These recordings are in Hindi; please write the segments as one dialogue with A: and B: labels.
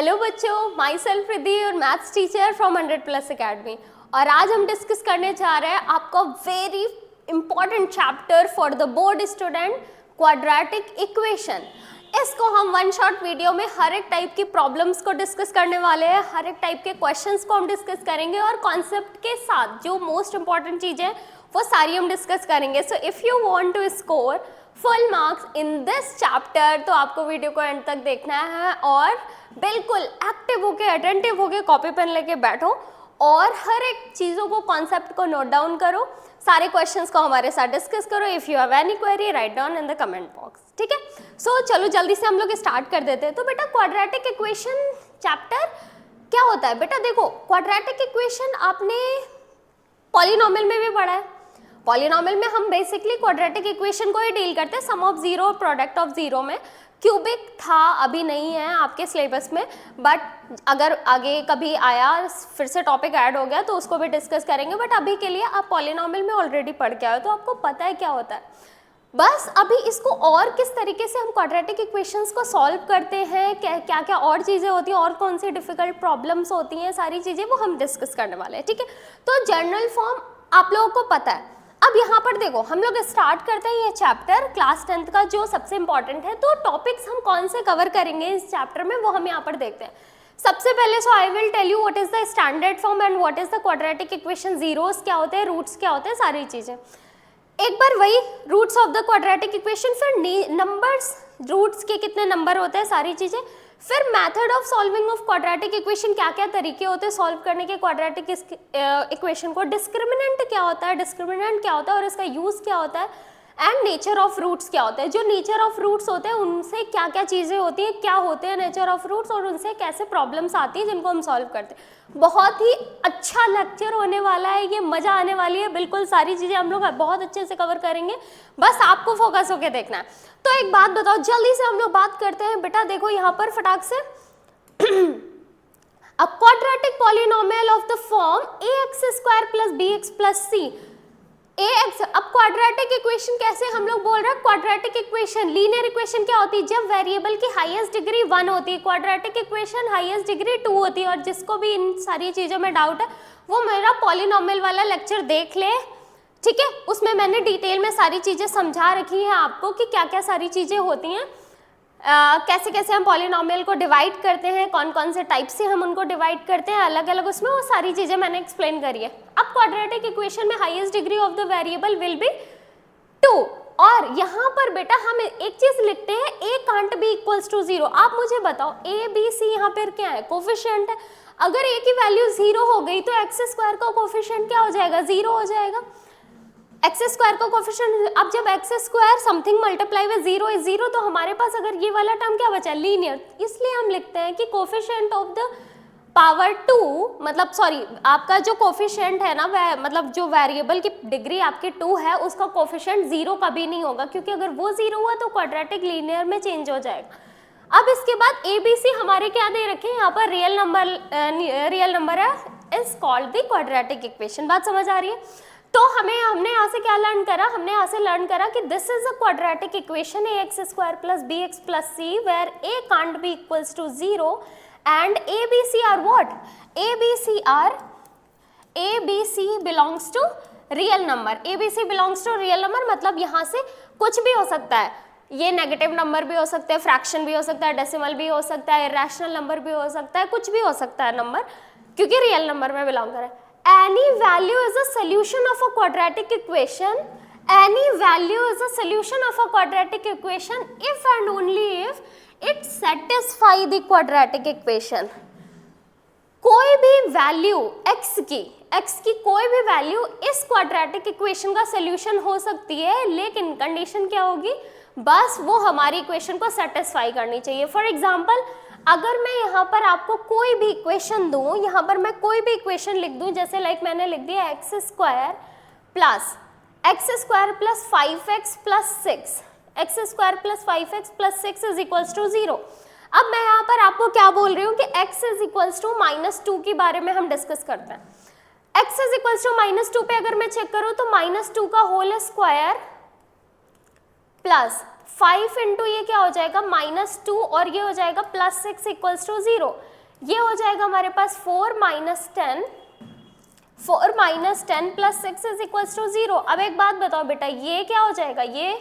A: हेलो बच्चों, माई सेल्फ रिद्धि और मैथ्स टीचर फ्रॉम 100+ अकेडमी। और आज हम डिस्कस करने जा रहे हैं आपका very important chapter for the board student, quadratic equation. इसको हम वन शॉट वीडियो में हर एक टाइप की प्रॉब्लम्स को डिस्कस करने वाले हैं, हर एक टाइप के क्वेश्चंस को हम डिस्कस करेंगे और कॉन्सेप्ट के साथ जो मोस्ट इंपॉर्टेंट चीज़ें वो सारी हम डिस्कस करेंगे। So if you want to score full marks in this chapter तो आपको वीडियो को एंड तक देखना है और बिल्कुल एक्टिव होके, अटेंटिव होके कॉपी पेन लेके बैठो और हर एक चीज़ों को, कॉन्सेप्ट को नोट डाउन करो, सारे क्वेश्चंस को हमारे साथ डिस्कस करो। If you have any query write down in the comment box, ठीक है। सो चलो जल्दी से हम लोग स्टार्ट कर देते हैं। तो बेटा क्वाड्रेटिक इक्वेशन चैप्टर क्या होता है? बेटा देखो, क्वाड्रेटिक इक्वेशन आपने पॉलिनोमियल में भी पढ़ा है। पॉलिनोमियल में हम बेसिकली क्वाड्रेटिक इक्वेशन को ही डील करते हैं, सम ऑफ जीरो और प्रोडक्ट ऑफ जीरो में। क्यूबिक था, अभी नहीं है आपके सिलेबस में, बट अगर आगे कभी आया, फिर से टॉपिक ऐड हो गया तो उसको भी डिस्कस करेंगे। बट अभी के लिए आप पॉलिनोमियल में ऑलरेडी पढ़ के आए तो आपको पता है क्या होता है। बस अभी इसको और किस तरीके से हम क्वाड्रेटिक इक्वेशंस को सॉल्व करते हैं, क्या क्या और चीज़ें होती हैं और कौन सी डिफ़िकल्ट प्रॉब्लम्स होती हैं, सारी चीज़ें वो हम डिस्कस करने वाले हैं, ठीक है। तो जनरल फॉर्म आप लोगों को पता है। अब यहाँ पर देखो, हम लोग स्टार्ट करते हैं ये चैप्टर क्लास 10th का जो सबसे इंपॉर्टेंट है। तो टॉपिक्स हम कौन से कवर करेंगे इस चैप्टर में वो हम यहाँ पर देखते हैं। सबसे पहले so I will tell you what is the standard form and what is the quadratic equation. Zeros क्या होते हैं, रूट्स क्या होते हैं, सारी चीज़ें एक बार वही roots of the quadratic equation, फिर नंबर्स, रूट्स के कितने नंबर होते हैं, सारी चीज़ें, फिर method of solving of quadratic equation, क्या क्या तरीके होते हैं सॉल्व करने के क्वाड्रेटिक इक्वेशन को, डिस्क्रिमिनेंट क्या होता है, डिस्क्रिमिनेंट क्या होता है और इसका यूज़ क्या होता है, एंड नेचर ऑफ रूट्स क्या होता है। जो नेचर ऑफ रूट्स होते हैं उनसे क्या क्या चीज़ें होती हैं, क्या होते हैं नेचर ऑफ रूट्स और उनसे कैसे प्रॉब्लम्स आती हैं जिनको हम सॉल्व करते हैं। बहुत ही अच्छा लेक्चर होने वाला है ये, मज़ा आने वाली है, बिल्कुल सारी चीज़ें हम लोग बहुत अच्छे से कवर करेंगे, बस आपको फोकस होकर देखना है। तो एक बात बताओ, जल्दी से हम लोग बात करते हैं। बेटा देखो यहाँ पर फटाक से a quadratic polynomial of the form ax² + bx + c ax। अब क्वाड्रेटिक इक्वेशन कैसे हम लोग बोल रहे हैं, क्वाड्रेटिक इक्वेशन, लीनियर इक्वेशन क्या होती है, जब वेरिएबल की हाईएस्ट डिग्री 1 होती है, क्वाड्रेटिक इक्वेशन हाईएस्ट डिग्री 2 होती है। और जिसको भी इन सारी चीज़ों में डाउट है वो मेरा पॉलिनोमियल वाला लेक्चर देख ले, ठीक है। उसमें मैंने डिटेल में सारी चीज़ें समझा रखी हैं आपको कि क्या क्या सारी चीज़ें होती हैं, कैसे कैसे हम पॉलिनोमियल को डिवाइड करते हैं, कौन कौन से टाइप से हम उनको डिवाइड करते हैं अलग अलग, उसमें वो सारी चीज़ें मैंने एक्सप्लेन करी है। अब क्वाड्रेटिक इक्वेशन में highest degree of the variable will be 2। और यहाँ पर बेटा हम एक चीज़ लिखते हैं, a can't B equals to 0। आप मुझे बताओ a b c यहाँ पर क्या है, कोफिशिएंट है। अगर a की वैल्यू 0 हो गई तो x² का कोफिशिएंट क्या हो जाएगा, 0 हो जाएगा। x² का कोफिशिएंट, अब जब x² something multiply with 0 is 0 तो हमारे पास अगर ये वाला टर्म क्या बचा, लीनियर। इसलिए हम लिखते हैं कि कोफिशिएंट ऑफ द पावर 2, मतलब सॉरी आपका जो कोफिशिएंट है ना, मतलब जो वेरिएबल की डिग्री आपकी 2 है उसका कोफिशिएंट 0 कभी नहीं होगा, क्योंकि अगर वो 0 हुआ तो क्वाड्रेटिक लीनियर में चेंज हो जाएगा। अब इसके बाद a b c हमारे क्या दे रखे हैं, यहाँ पर रियल नंबर है, is called the quadratic equation. बात समझ आ रही है? तो हमने यहाँ से क्या लर्न करा, हमने यहाँ से लर्न करा कि this is a quadratic equation ax² + bx + c where a can't B equals to 0 and a b c are what, a b c belongs to real number. a b c belongs to real number मतलब यहाँ से कुछ भी हो सकता है, ये नेगेटिव नंबर भी हो सकते हैं, फ्रैक्शन भी हो सकता है, डेसिमल भी हो सकता है, इरेशनल नंबर भी हो सकता है, कुछ भी हो सकता है नंबर, क्योंकि रियल नंबर में बिलोंग कर रहा है। Any value is a solution of a quadratic equation. Any value is a solution of a quadratic equation if and only if it satisfy the quadratic equation. कोई भी वैल्यू x की कोई भी वैल्यू इस क्वाड्रेटिक इक्वेशन का सोल्यूशन हो सकती है, लेकिन कंडीशन क्या होगी, बस वो हमारी इक्वेशन को सेटिस्फाई करनी चाहिए। फॉर एग्जाम्पल अगर मैं यहाँ पर आपको कोई भी इक्वेशन दूँ, यहाँ पर मैं कोई भी इक्वेशन लिख दूँ, जैसे लाइक मैंने लिख दिया x² + 5x + 6, x² + 5x + 6 is equals to 0। अब मैं यहाँ पर आपको क्या बोल रही हूँ कि x इज इक्वल्स टू -2 के बारे में हम डिस्कस करते हैं। x इज इक्वल्स टू -2 पे अगर मैं चेक करूँ तो -2 का होल स्क्वायर प्लस 5 इंटू ये क्या हो जाएगा -2 और ये हो जाएगा +6 = 0। ये हो जाएगा हमारे पास 4 minus 10 plus 6 is equals to 0। अब एक बात बताओ बेटा, ये क्या हो जाएगा, ये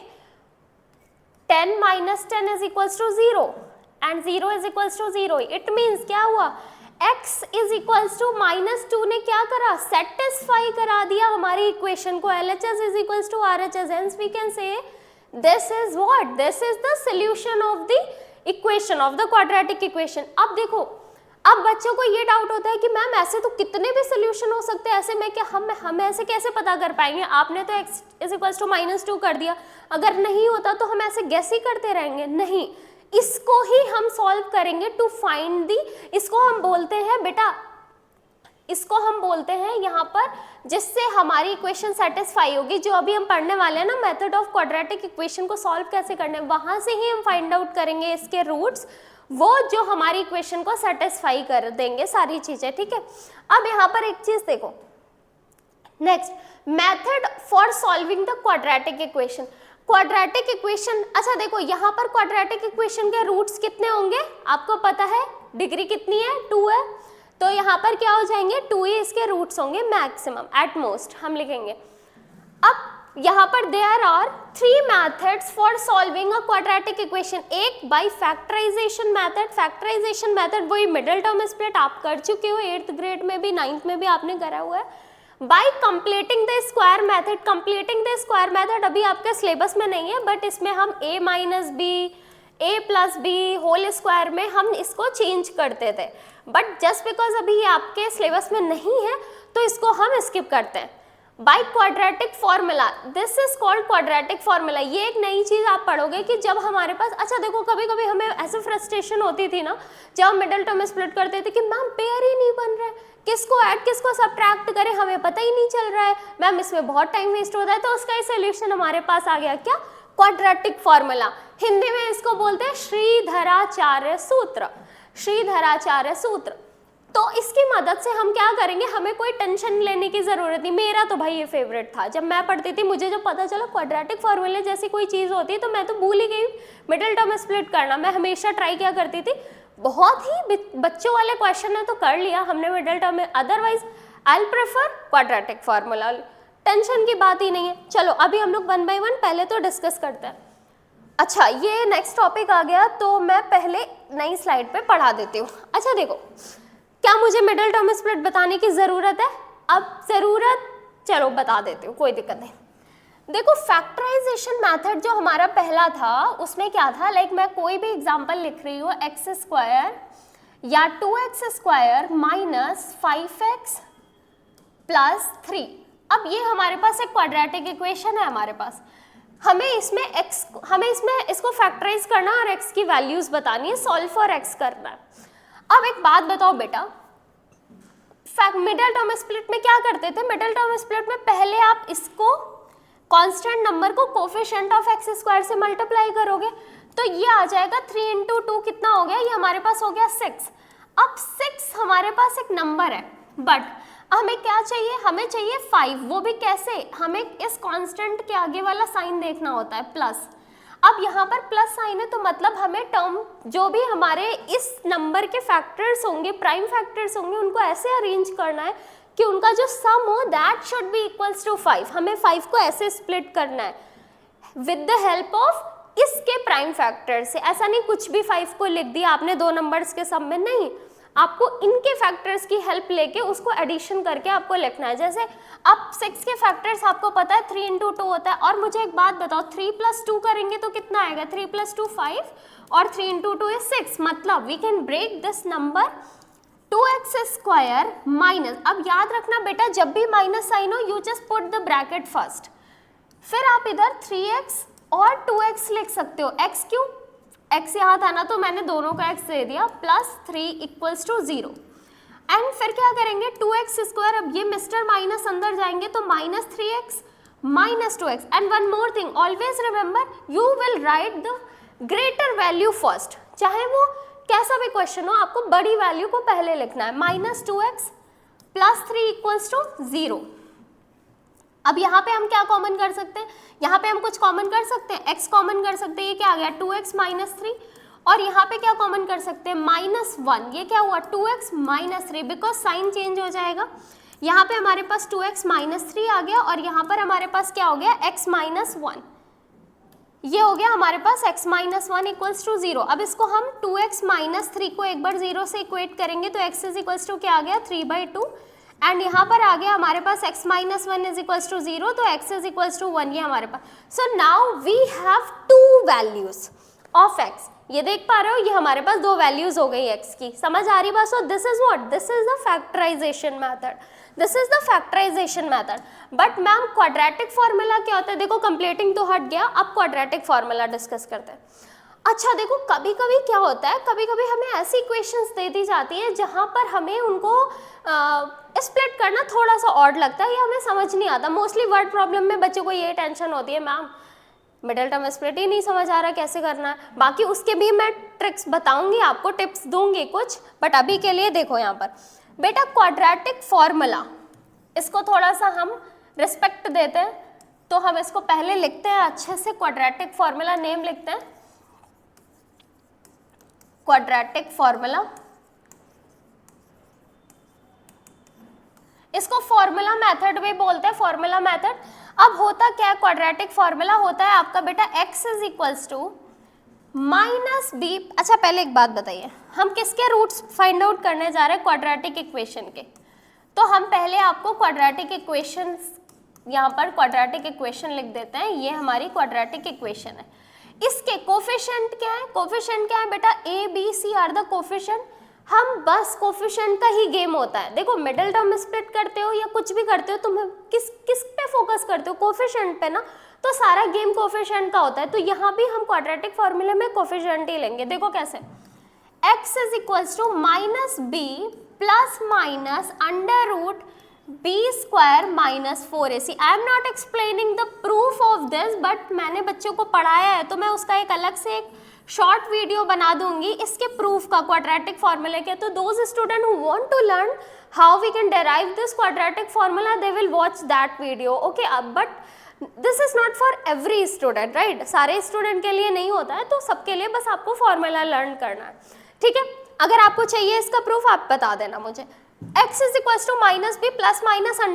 A: 10 minus 10 is equals to 0 and 0 is equals to 0। It means क्या हुआ, x इज इक्वल्स टू -2 ने क्या करा, सेटिस्फाई करा दिया हमारी इक्वेशन को, LHS is equals to RHS। Hence we can say this is what, this is the solution of the equation of the quadratic equation. अब देखो, अब बच्चों को ये डाउट होता है कि मैम ऐसे तो कितने भी सोल्यूशन हो सकते हैं, ऐसे में क्या हम ऐसे कैसे पता कर पाएंगे, आपने तो x इज इक्वल्स टू -2 कर दिया, अगर नहीं होता तो हम ऐसे गैस ही करते रहेंगे, नहीं, इसको ही हम सॉल्व करेंगे टू फाइंड दी, इसको हम बोलते हैं बेटा, इसको हम बोलते हैं यहाँ पर जिससे हमारी इक्वेशन सेटिस्फाई होगी, जो अभी हम पढ़ने वाले हैं ना, मेथड ऑफ क्वाड्रेटिक इक्वेशन को सॉल्व कैसे करना है, वहां से ही हम फाइंड आउट करेंगे इसके रूट्स, वो जो हमारी इक्वेशन को सेटिस्फाई कर देंगे सारी चीजें, ठीक है। अब यहाँ पर एक चीज देखो, next method for solving the quadratic equation. Quadratic equation, अच्छा देखो यहाँ पर क्वाड्रेटिक इक्वेशन के रूट्स कितने होंगे आपको पता है, डिग्री कितनी है, 2 है, तो यहाँ पर क्या हो जाएंगे, 2 ही इसके रूट्स होंगे मैक्सिमम, एट मोस्ट हम लिखेंगे। अब यहाँ पर there are 3 methods for solving a quadratic equation. एक by factorisation method, factorisation method वही मिडिल टर्म स्प्लिट आप कर चुके हो 8th ग्रेड में भी, 9th में भी आपने करा हुआ है। Bye completing the square method, completing the square method अभी आपके सिलेबस में नहीं है, बट इसमें हम a minus b, a plus b whole square में हम इसको चेंज करते थे, बट जस्ट बिकॉज अभी ये आपके सिलेबस में नहीं है तो इसको हम स्किप करते हैं। By quadratic formula, this is called quadratic formula. ये एक नई चीज आप पढ़ोगे कि जब हमारे पास, अच्छा देखो कभी कभी हमें ऐसे फ्रस्ट्रेशन होती थी ना जब हम मिडिल टर्म स्प्लिट करते थे कि मैम पेयर ही नहीं बन रहा है, किसको ऐड किसको सब्ट्रैक्ट करें हमें पता ही नहीं चल रहा है, मैम इसमें बहुत टाइम वेस्ट होता है, तो उसका ही सोल्यूशन हमारे पास आ गया, क्या, क्वाड्रेटिक फॉर्मूला। हिंदी में इसको बोलते हैं श्रीधराचार्य सूत्र, श्रीधराचार्य सूत्र। तो इसकी मदद से हम क्या करेंगे, हमें कोई टेंशन लेने की जरूरत नहीं। मेरा तो भाई ये फेवरेट था, जब मैं पढ़ती थी मुझे जब पता चला क्वाड्रेटिक फॉर्मूले जैसी कोई चीज़ होती है तो मैं तो भूल ही गई मिडिल टर्म स्प्लिट करना। मैं हमेशा ट्राई क्या करती थी, बहुत ही बच्चों वाले क्वेश्चन है तो कर लिया हमने मिडिल टर्म में, otherwise I prefer quadratic formula, tension की बात ही नहीं है। चलो अभी हम लोग 1 बाय 1 पहले तो डिस्कस करते हैं। अच्छा ये नेक्स्ट टॉपिक आ गया तो मैं पहले नई स्लाइड पे पढ़ा देती हूँ। अच्छा देखो, क्या मुझे मिडिल टर्म स्प्लिट बताने की ज़रूरत है, अब ज़रूरत, चलो बता देती हूँ, कोई दिक्कत नहीं। देखो फैक्टराइजेशन मेथड जो हमारा पहला था उसमें क्या था, लाइक मैं कोई भी एग्जांपल लिख रही हूँ, x स्क्वायर या 2x square minus 5x plus 3। अब ये हमारे पास एक क्वाड्रेटिक इक्वेशन है हमारे पास, हमें इसमें इसको फैक्टराइज करना और x की वैल्यूज बतानी है, सॉल्व फॉर x करना है। अब एक बात बताओ बेटा, मिडिल टर्म स्प्लिट में क्या करते थे, मिडिल टर्म स्प्लिट में पहले आप इसको कांस्टेंट नंबर को कोफिशिएंट ऑफ एक्स स्क्वायर से मल्टीप्लाई करोगे तो ये आ जाएगा 3 इंटू 2 कितना हो गया, ये हमारे पास हो गया 6। अब 6 हमारे पास एक नंबर है, बट हमें क्या चाहिए, हमें चाहिए 5, वो भी कैसे, हमें इस कांस्टेंट के आगे वाला साइन देखना होता है प्लस। अब यहाँ पर प्लस साइन है तो मतलब हमें टर्म जो भी हमारे इस नंबर के फैक्टर्स होंगे, प्राइम फैक्टर्स होंगे, उनको ऐसे अरेंज करना है कि उनका जो सम हो that should be equals to 5। हमें 5 को ऐसे स्प्लिट करना है विद द हेल्प ऑफ इसके प्राइम फैक्टर से। ऐसा नहीं कुछ भी 5 को लिख दिया आपने दो नंबर्स के सम में, नहीं, आपको इनके फैक्टर्स की हेल्प लेके उसको एडिशन करके आपको लिखना है। जैसे अब 6 के फैक्टर्स आपको पता है 3 इंटू 2 होता है, और मुझे एक बात बताओ 3 प्लस 2 करेंगे तो कितना आएगा, 3 प्लस 2 5 और 3 इंटू 2 इज 6, मतलब we can break this number 2x square minus, अब याद रखना बेटा जब भी माइनस साइन हो you just put the bracket first, फिर आप इधर 3x और 2x लिख सकते हो। x क्यों, x यहाँ था ना तो मैंने दोनों का x दे दिया, प्लस 3 इक्वल्स टू 0। एंड फिर क्या करेंगे 2x स्क्वायर, अब ये मिस्टर माइनस अंदर जाएंगे तो minus 3x minus 2x। And one more thing, always remember you will write the greater value first, चाहे वो कैसा भी क्वेश्चन हो आपको बड़ी वैल्यू को पहले लिखना है। Minus 2x plus 3 equals to 0। अब यहाँ पे हम क्या कॉमन कर सकते हैं, यहाँ पे हम कुछ कॉमन कर सकते हैं, x कॉमन कर सकते हैं, ये क्या आ गया 2x माइनस 3, और यहाँ पे क्या कॉमन कर सकते हैं, -1, ये क्या हुआ 2x -3, बिकॉज साइन चेंज हो जाएगा। यहाँ पे हमारे पास 2x -3 आ गया और यहाँ पर हमारे पास क्या हो गया x -1, ये हो गया हमारे पास x -1 इक्वल्स टू 0। अब इसको हम 2x -3 को एक बार 0 से इक्वेट करेंगे तो x इज इक्वल्स टू क्या आ गया 3/2, एंड यहाँ पर आ गया हमारे पास x -1 इज इक्वल्स टू 0, तो x इज इक्वल्स टू 1, ये हमारे पास। So now we have 2 values of x, ये देख पा रहे हो, ये हमारे पास 2 वैल्यूज हो गई x की, समझ आ रही बात। So this is what, this is the factorisation method, this is the factorisation method. But ma'am quadratic formula क्या होता है, देखो कंप्लीटिंग तो हट गया, अब क्वाड्रेटिक फॉर्मूला डिस्कस करते हैं। अच्छा देखो कभी कभी क्या होता है, कभी कभी हमें ऐसी इक्वेशंस दे दी जाती है जहाँ पर हमें उनको स्प्लिट करना थोड़ा सा ऑड लगता है या हमें समझ नहीं आता। मोस्टली वर्ड प्रॉब्लम में बच्चों को ये टेंशन होती है, मैम मिडिल टर्म स्प्लिट ही नहीं समझ आ रहा कैसे करना है। बाकी उसके भी मैं ट्रिक्स बताऊंगी आपको, टिप्स दूंगी कुछ, बट अभी के लिए देखो यहाँ पर बेटा क्वाड्रेटिक फॉर्मूला, इसको थोड़ा सा हम रिस्पेक्ट देते हैं, तो हम इसको पहले लिखते हैं अच्छे से, क्वाड्रेटिक फॉर्मूला नेम लिखते हैं, क्वाड्रेटिक फॉर्मूला। इसको फॉर्मूला मेथड भी बोलते हैं, फॉर्मूला मेथड। अब होता क्या है, क्वाड्रेटिक फॉर्मूला होता है आपका बेटा x is equals to -b। अच्छा पहले एक बात बताइए, हम किसके रूट्स फाइंड आउट करने जा रहे हैं, क्वाड्रेटिक इक्वेशन के। तो हम पहले आपको क्वाड्रेटिक इक्वेशन, यहाँ पर क्वाड्रेटिक इक्वेशन लिख देते हैं, ये हमारी क्वाड्रेटिक इक्वेशन है। इसके कोफिशिएंट क्या है, कोफिशिएंट क्या है बेटा, a b c are the coefficient. हम बस कोफिशिएंट का ही गेम होता है। देखो मिडिल टर्म स्प्लिट करते हो या कुछ भी करते हो, तुम किस पे फोकस करते हो, कोफिशिएंट पे ना, तो सारा गेम कोफिशिएंट का होता है। तो यहाँ भी हम क्वाड्रेटिक फॉर्मूले में कोफिशिएंट ही लेंगे। देखो कैसे, x is equals to -b plus minus √b² - 4ac। I am not explaining the proof of this, but मैंने बच्चों को पढ़ाया है तो मैं उसका एक अलग से एक शॉर्ट वीडियो बना दूंगी इसके प्रूफ का, क्वाड्रेटिक फॉर्मूले के। तो those student who want to learn how we can derive this quadratic formula, they will watch that video, okay. But this is not for every student, right, सारे स्टूडेंट के लिए नहीं होता है, तो सबके लिए बस आपको फॉर्मूला लर्न करना है, ठीक है। अगर आपको चाहिए इसका प्रूफ आप बता देना मुझे। x is equals to -b plus minus √b²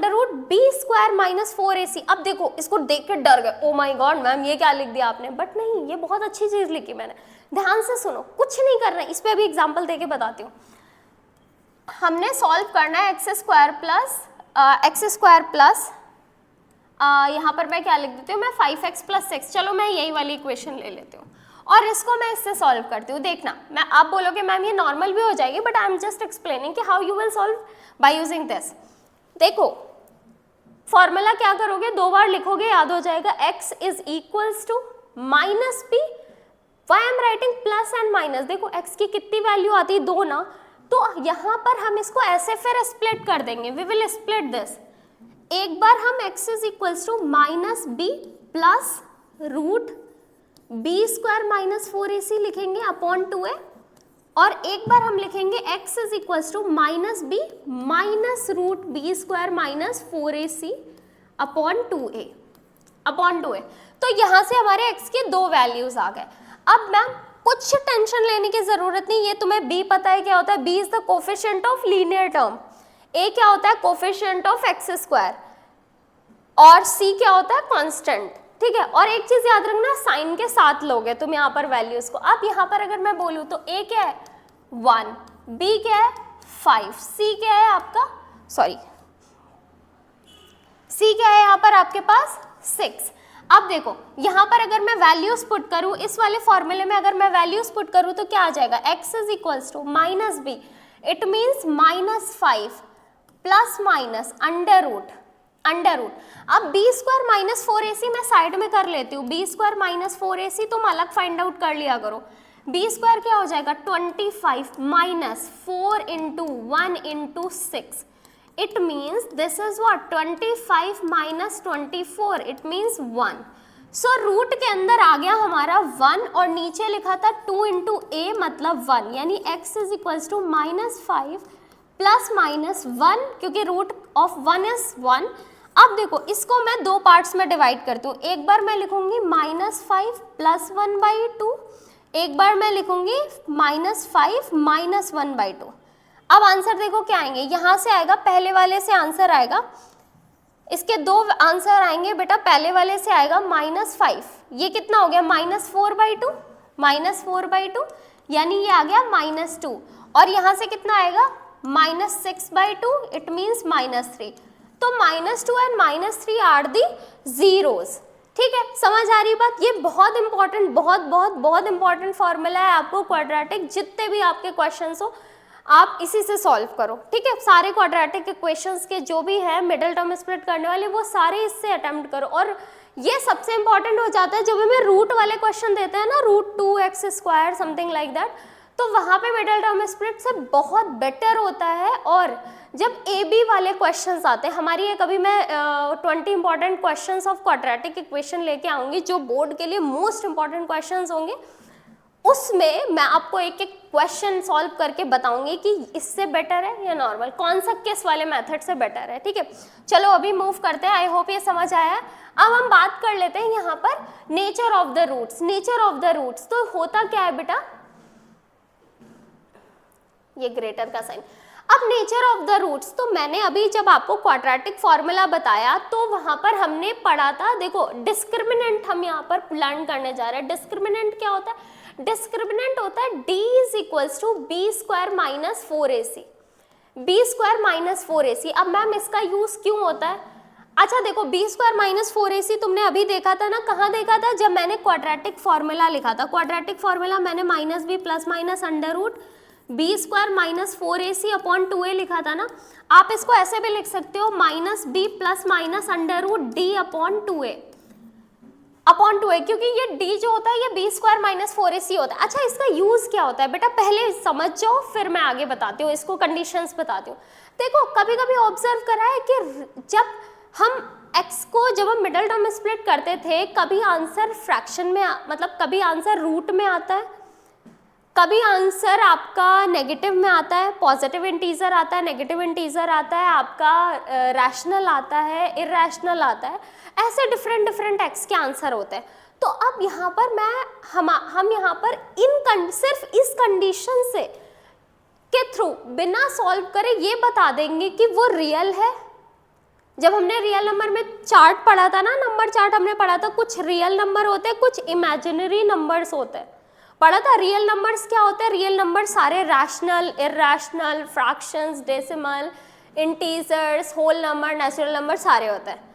A: - 4ac। अब देखो इसको देख के डर गए, ओ माय गॉड मैम ये क्या लिख दिया आपने, बट नहीं, ये बहुत अच्छी चीज लिखी मैंने, ध्यान से सुनो, कुछ नहीं करना है। इस पे अभी एग्जांपल देके बताती हूँ। हमने सॉल्व करना है x² प्लस यहाँ पर मैं क्या लिख देती हूँ, मैं 5x + 6, चलो मैं यही वाली इक्वेशन ले लेती हूँ और इसको मैं इससे सॉल्व करती हूँ। देखना, मैं आप बोलोगे मैम ये नॉर्मल भी हो जाएगी, but I am just explaining कि how you will solve by using this. देखो फॉर्मूला क्या करोगे, 2 बार लिखोगे, याद हो जाएगा। x is equals to -b, why am writing plus and minus, देखो x की कितनी वैल्यू आती है, 2 ना, तो यहाँ पर हम इसको ऐसे फिर स्प्लिट कर देंगे, वी विल स्प्लिट दिस। एक बार हम x is equals to -b plus √b² - 4ac लिखेंगे अपॉन 2a, और एक बार हम लिखेंगे x is equals to -b minus √b² - 4ac upon 2a। तो यहाँ से हमारे x के 2 वैल्यूज आ गए। अब मैम कुछ टेंशन लेने की जरूरत नहीं, ये तुम्हें b पता है क्या होता है, b is the coefficient of linear term, a क्या होता है कोफिशिएंट ऑफ x², और c क्या होता है कांस्टेंट, ठीक है। और एक चीज याद रखना, साइन के साथ लोगे तुम यहाँ पर वैल्यूज को। अब यहाँ पर अगर मैं बोलूँ तो a क्या है 1, b क्या है 5, c क्या है आपका, सॉरी c क्या है यहाँ पर आपके पास 6। अब देखो यहाँ पर अगर मैं वैल्यूज पुट करूँ, इस वाले फॉर्मूले में अगर मैं वैल्यूज पुट करूँ तो क्या आ जाएगा, x is equals to -b, it means -5 plus minus under root. अब b² - 4ac मैं साइड में कर लेती हूँ, b² - 4ac तुम अलग फाइंड आउट कर लिया करो। b² क्या हो जाएगा 25 minus 4 × 1 × 6, it means this is what 25 minus 24, it means 1। So root के अंदर आ गया हमारा 1 और नीचे लिखा था 2 × a मतलब 1, यानी x is equals to -5 plus minus 1, क्योंकि रूट ऑफ 1 इज 1। अब देखो इसको मैं 2 पार्ट्स में डिवाइड करती हूँ, एक बार मैं लिखूंगी -5 + 1/2, एक बार मैं लिखूंगी -5 -1/2। अब आंसर देखो क्या आएंगे, यहाँ से आएगा, पहले वाले से आंसर आएगा, इसके दो आंसर आएंगे बेटा, पहले वाले से आएगा -5, ये कितना हो गया -4/2, -4/2 यानी ये आ गया -2, और यहाँ से कितना आएगा -6/2, इट मीन्स -3। तो -2 एंड -3 आर दी जीरोस। ठीक है, समझ आ रही बात? ये बहुत इंपॉर्टेंट, बहुत बहुत बहुत इंपॉर्टेंट फॉर्मूला है आपको क्वाड्रेटिक, जितने भी आपके क्वेश्चंस हो आप इसी से सॉल्व करो। ठीक है, सारे क्वाड्रेटिक इक्वेशंस के जो भी है मिडिल टर्म स्प्लिट करने वाले वो सारे इससे अटेम्प्ट करो। और ये सबसे इंपॉर्टेंट हो जाता है जब हमें रूट वाले क्वेश्चन देते हैं ना, √2x² समथिंग लाइक दैट, तो वहाँ पे मिडिल टर्म स्प्लिट से बहुत बेटर होता है। और जब ए बी वाले क्वेश्चंस आते हैं हमारी, एक अभी मैं 20 important questions of quadratic equation लेके आऊँगी जो बोर्ड के लिए मोस्ट इंपॉर्टेंट क्वेश्चंस होंगे, उसमें मैं आपको एक एक क्वेश्चन सॉल्व करके बताऊंगी कि इससे बेटर है या नॉर्मल, कौन सा किस वाले मेथड से बेटर है। ठीक है, चलो अभी मूव करते हैं, आई होप ये समझ आया है। अब हम बात कर लेते हैं यहाँ पर nature of the roots. Nature of the roots तो होता क्या है बेटा, ये ग्रेटर का साइन। अब नेचर ऑफ द रूट्स, तो मैंने अभी जब आपको क्वाड्रेटिक फॉर्मूला बताया तो वहां पर हमने पढ़ा था, देखो डिस्क्रिमिनेंट हम यहाँ पर लर्न करने जा रहे हैं। डिस्क्रिमिनेंट क्या होता है? डिस्क्रिमिनेंट होता है d = b² - 4ac, b² - 4ac। अब मैम इसका यूज क्यों होता है? अच्छा देखो, b² - 4ac तुमने अभी देखा था ना, कहाँ देखा था? जब मैंने क्वाड्रेटिक फॉर्मूला लिखा था। क्वाड्रेटिक फॉर्मूला मैंने -b ± b² - 4ac upon 2a लिखा था ना। आप इसको ऐसे भी लिख सकते हो -b ± √d upon 2a upon 2a, क्योंकि ये d जो होता है ये b² - 4ac होता है। अच्छा, इसका यूज क्या होता है बेटा, पहले समझ जाओ फिर मैं आगे बताती हूँ, इसको कंडीशंस बताती हूँ। देखो कभी कभी ऑब्जर्व करा है कि जब हम x को, जब हम मिडिल टर्म स्प्लिट करते थे, कभी आंसर फ्रैक्शन में, मतलब कभी आंसर रूट में आता है, कभी आंसर आपका नेगेटिव में आता है, पॉजिटिव इंटीजर आता है, नेगेटिव इंटीजर आता है, आपका रैशनल आता है, इरैशनल आता है, ऐसे डिफरेंट डिफरेंट एक्स के आंसर होते हैं। तो अब यहाँ पर हम यहाँ पर सिर्फ इस कंडीशन से के थ्रू बिना सॉल्व करे ये बता देंगे कि वो रियल है। जब हमने रियल नंबर में चार्ट पढ़ा था ना, नंबर चार्ट हमने पढ़ा था, कुछ रियल नंबर होते हैं, कुछ इमेजिनरी नंबर्स होते हैं, पढ़ा था। रियल नंबर्स क्या होते हैं? रियल नंबर सारे rational, irrational, fractions, decimal, integers, whole number, natural number सारे होते हैं।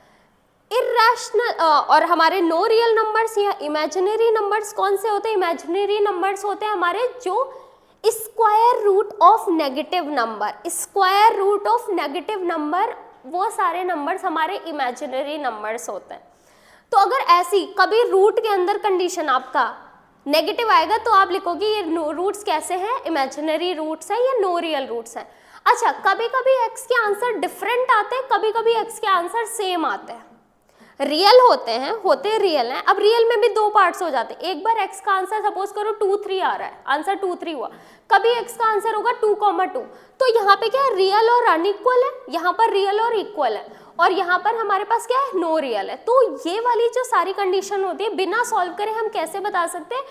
A: इरैशनल और हमारे नो रियल नंबर्स या इमेजिनरी नंबर्स कौन से होते हैं? इमेजिनरी नंबर्स होते हैं हमारे जो square root of negative number, square root of negative number, वो सारे नंबर्स हमारे इमेजिनरी नंबर्स होते हैं। तो अगर ऐसी कभी रूट के अंदर कंडीशन आपका नेगेटिव आएगा तो आप लिखोगे ये रूट्स कैसे हैं, इमेजिनरी रूट्स हैं या नो रियल रूट्स हैं। अच्छा, कभी कभी एक्स के आंसर डिफरेंट आते हैं, कभी कभी एक्स के आंसर सेम आते हैं, रियल होते रियल हैं। अब रियल में भी दो पार्ट्स हो जाते हैं। एक बार एक्स का आंसर सपोज करो 2, 3 आ रहा है, आंसर 2, 3 हुआ, कभी एक्स का आंसर होगा 2,2, तो यहाँ पे क्या है, रियल और अनइक्वल है, यहाँ पर रियल और इक्वल है, और यहाँ पर हमारे पास क्या है, नो रियल है। तो ये वाली जो सारी कंडीशन होती है बिना सॉल्व करे हम कैसे बता सकते हैं?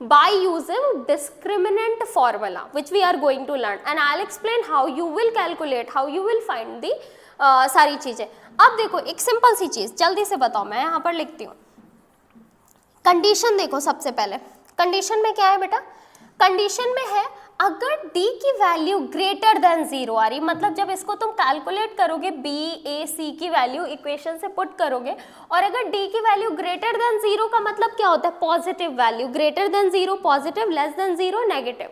A: by using discriminant formula which we are going to learn and I'll explain how you will calculate, how you will find the सारी चीजें। अब देखो एक सिंपल सी चीज जल्दी से बताओ, मैं यहाँ पर लिखती हूँ। कंडीशन देखो, सबसे पहले कंडीशन में क्या है बेटा? कंडीशन में है अगर d की वैल्यू ग्रेटर देन 0 आ रही, मतलब जब इसको तुम कैलकुलेट करोगे b a c की वैल्यू इक्वेशन से पुट करोगे, और अगर d की वैल्यू ग्रेटर देन 0 का मतलब क्या होता है? Positive value, greater than 0 positive, less than 0 negative.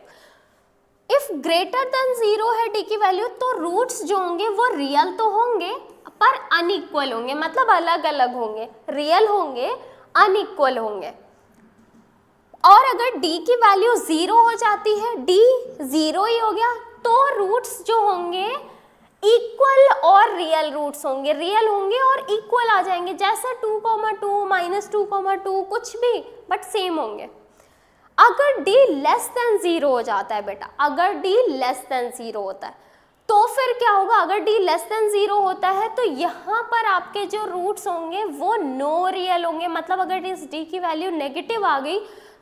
A: If greater than 0 है d की वैल्यू तो रूट्स जो होंगे वो रियल तो होंगे पर अनइक्वल होंगे, मतलब अलग अलग होंगे, रियल होंगे अनइक्वल होंगे। और अगर d की वैल्यू 0 हो जाती है, d 0 ही हो गया, तो रूट्स जो होंगे इक्वल और रियल रूट्स होंगे, रियल होंगे और इक्वल आ जाएंगे, जैसे 2,2 -2,2 कुछ भी, बट सेम होंगे। अगर d लेस देन 0 हो जाता है बेटा, अगर d लेस देन 0 होता है तो फिर क्या होगा? अगर d लेस देन 0 होता है तो यहाँ पर आपके जो रूट्स होंगे वो नो रियल होंगे, मतलब अगर इस d की वैल्यू नेगेटिव आ गई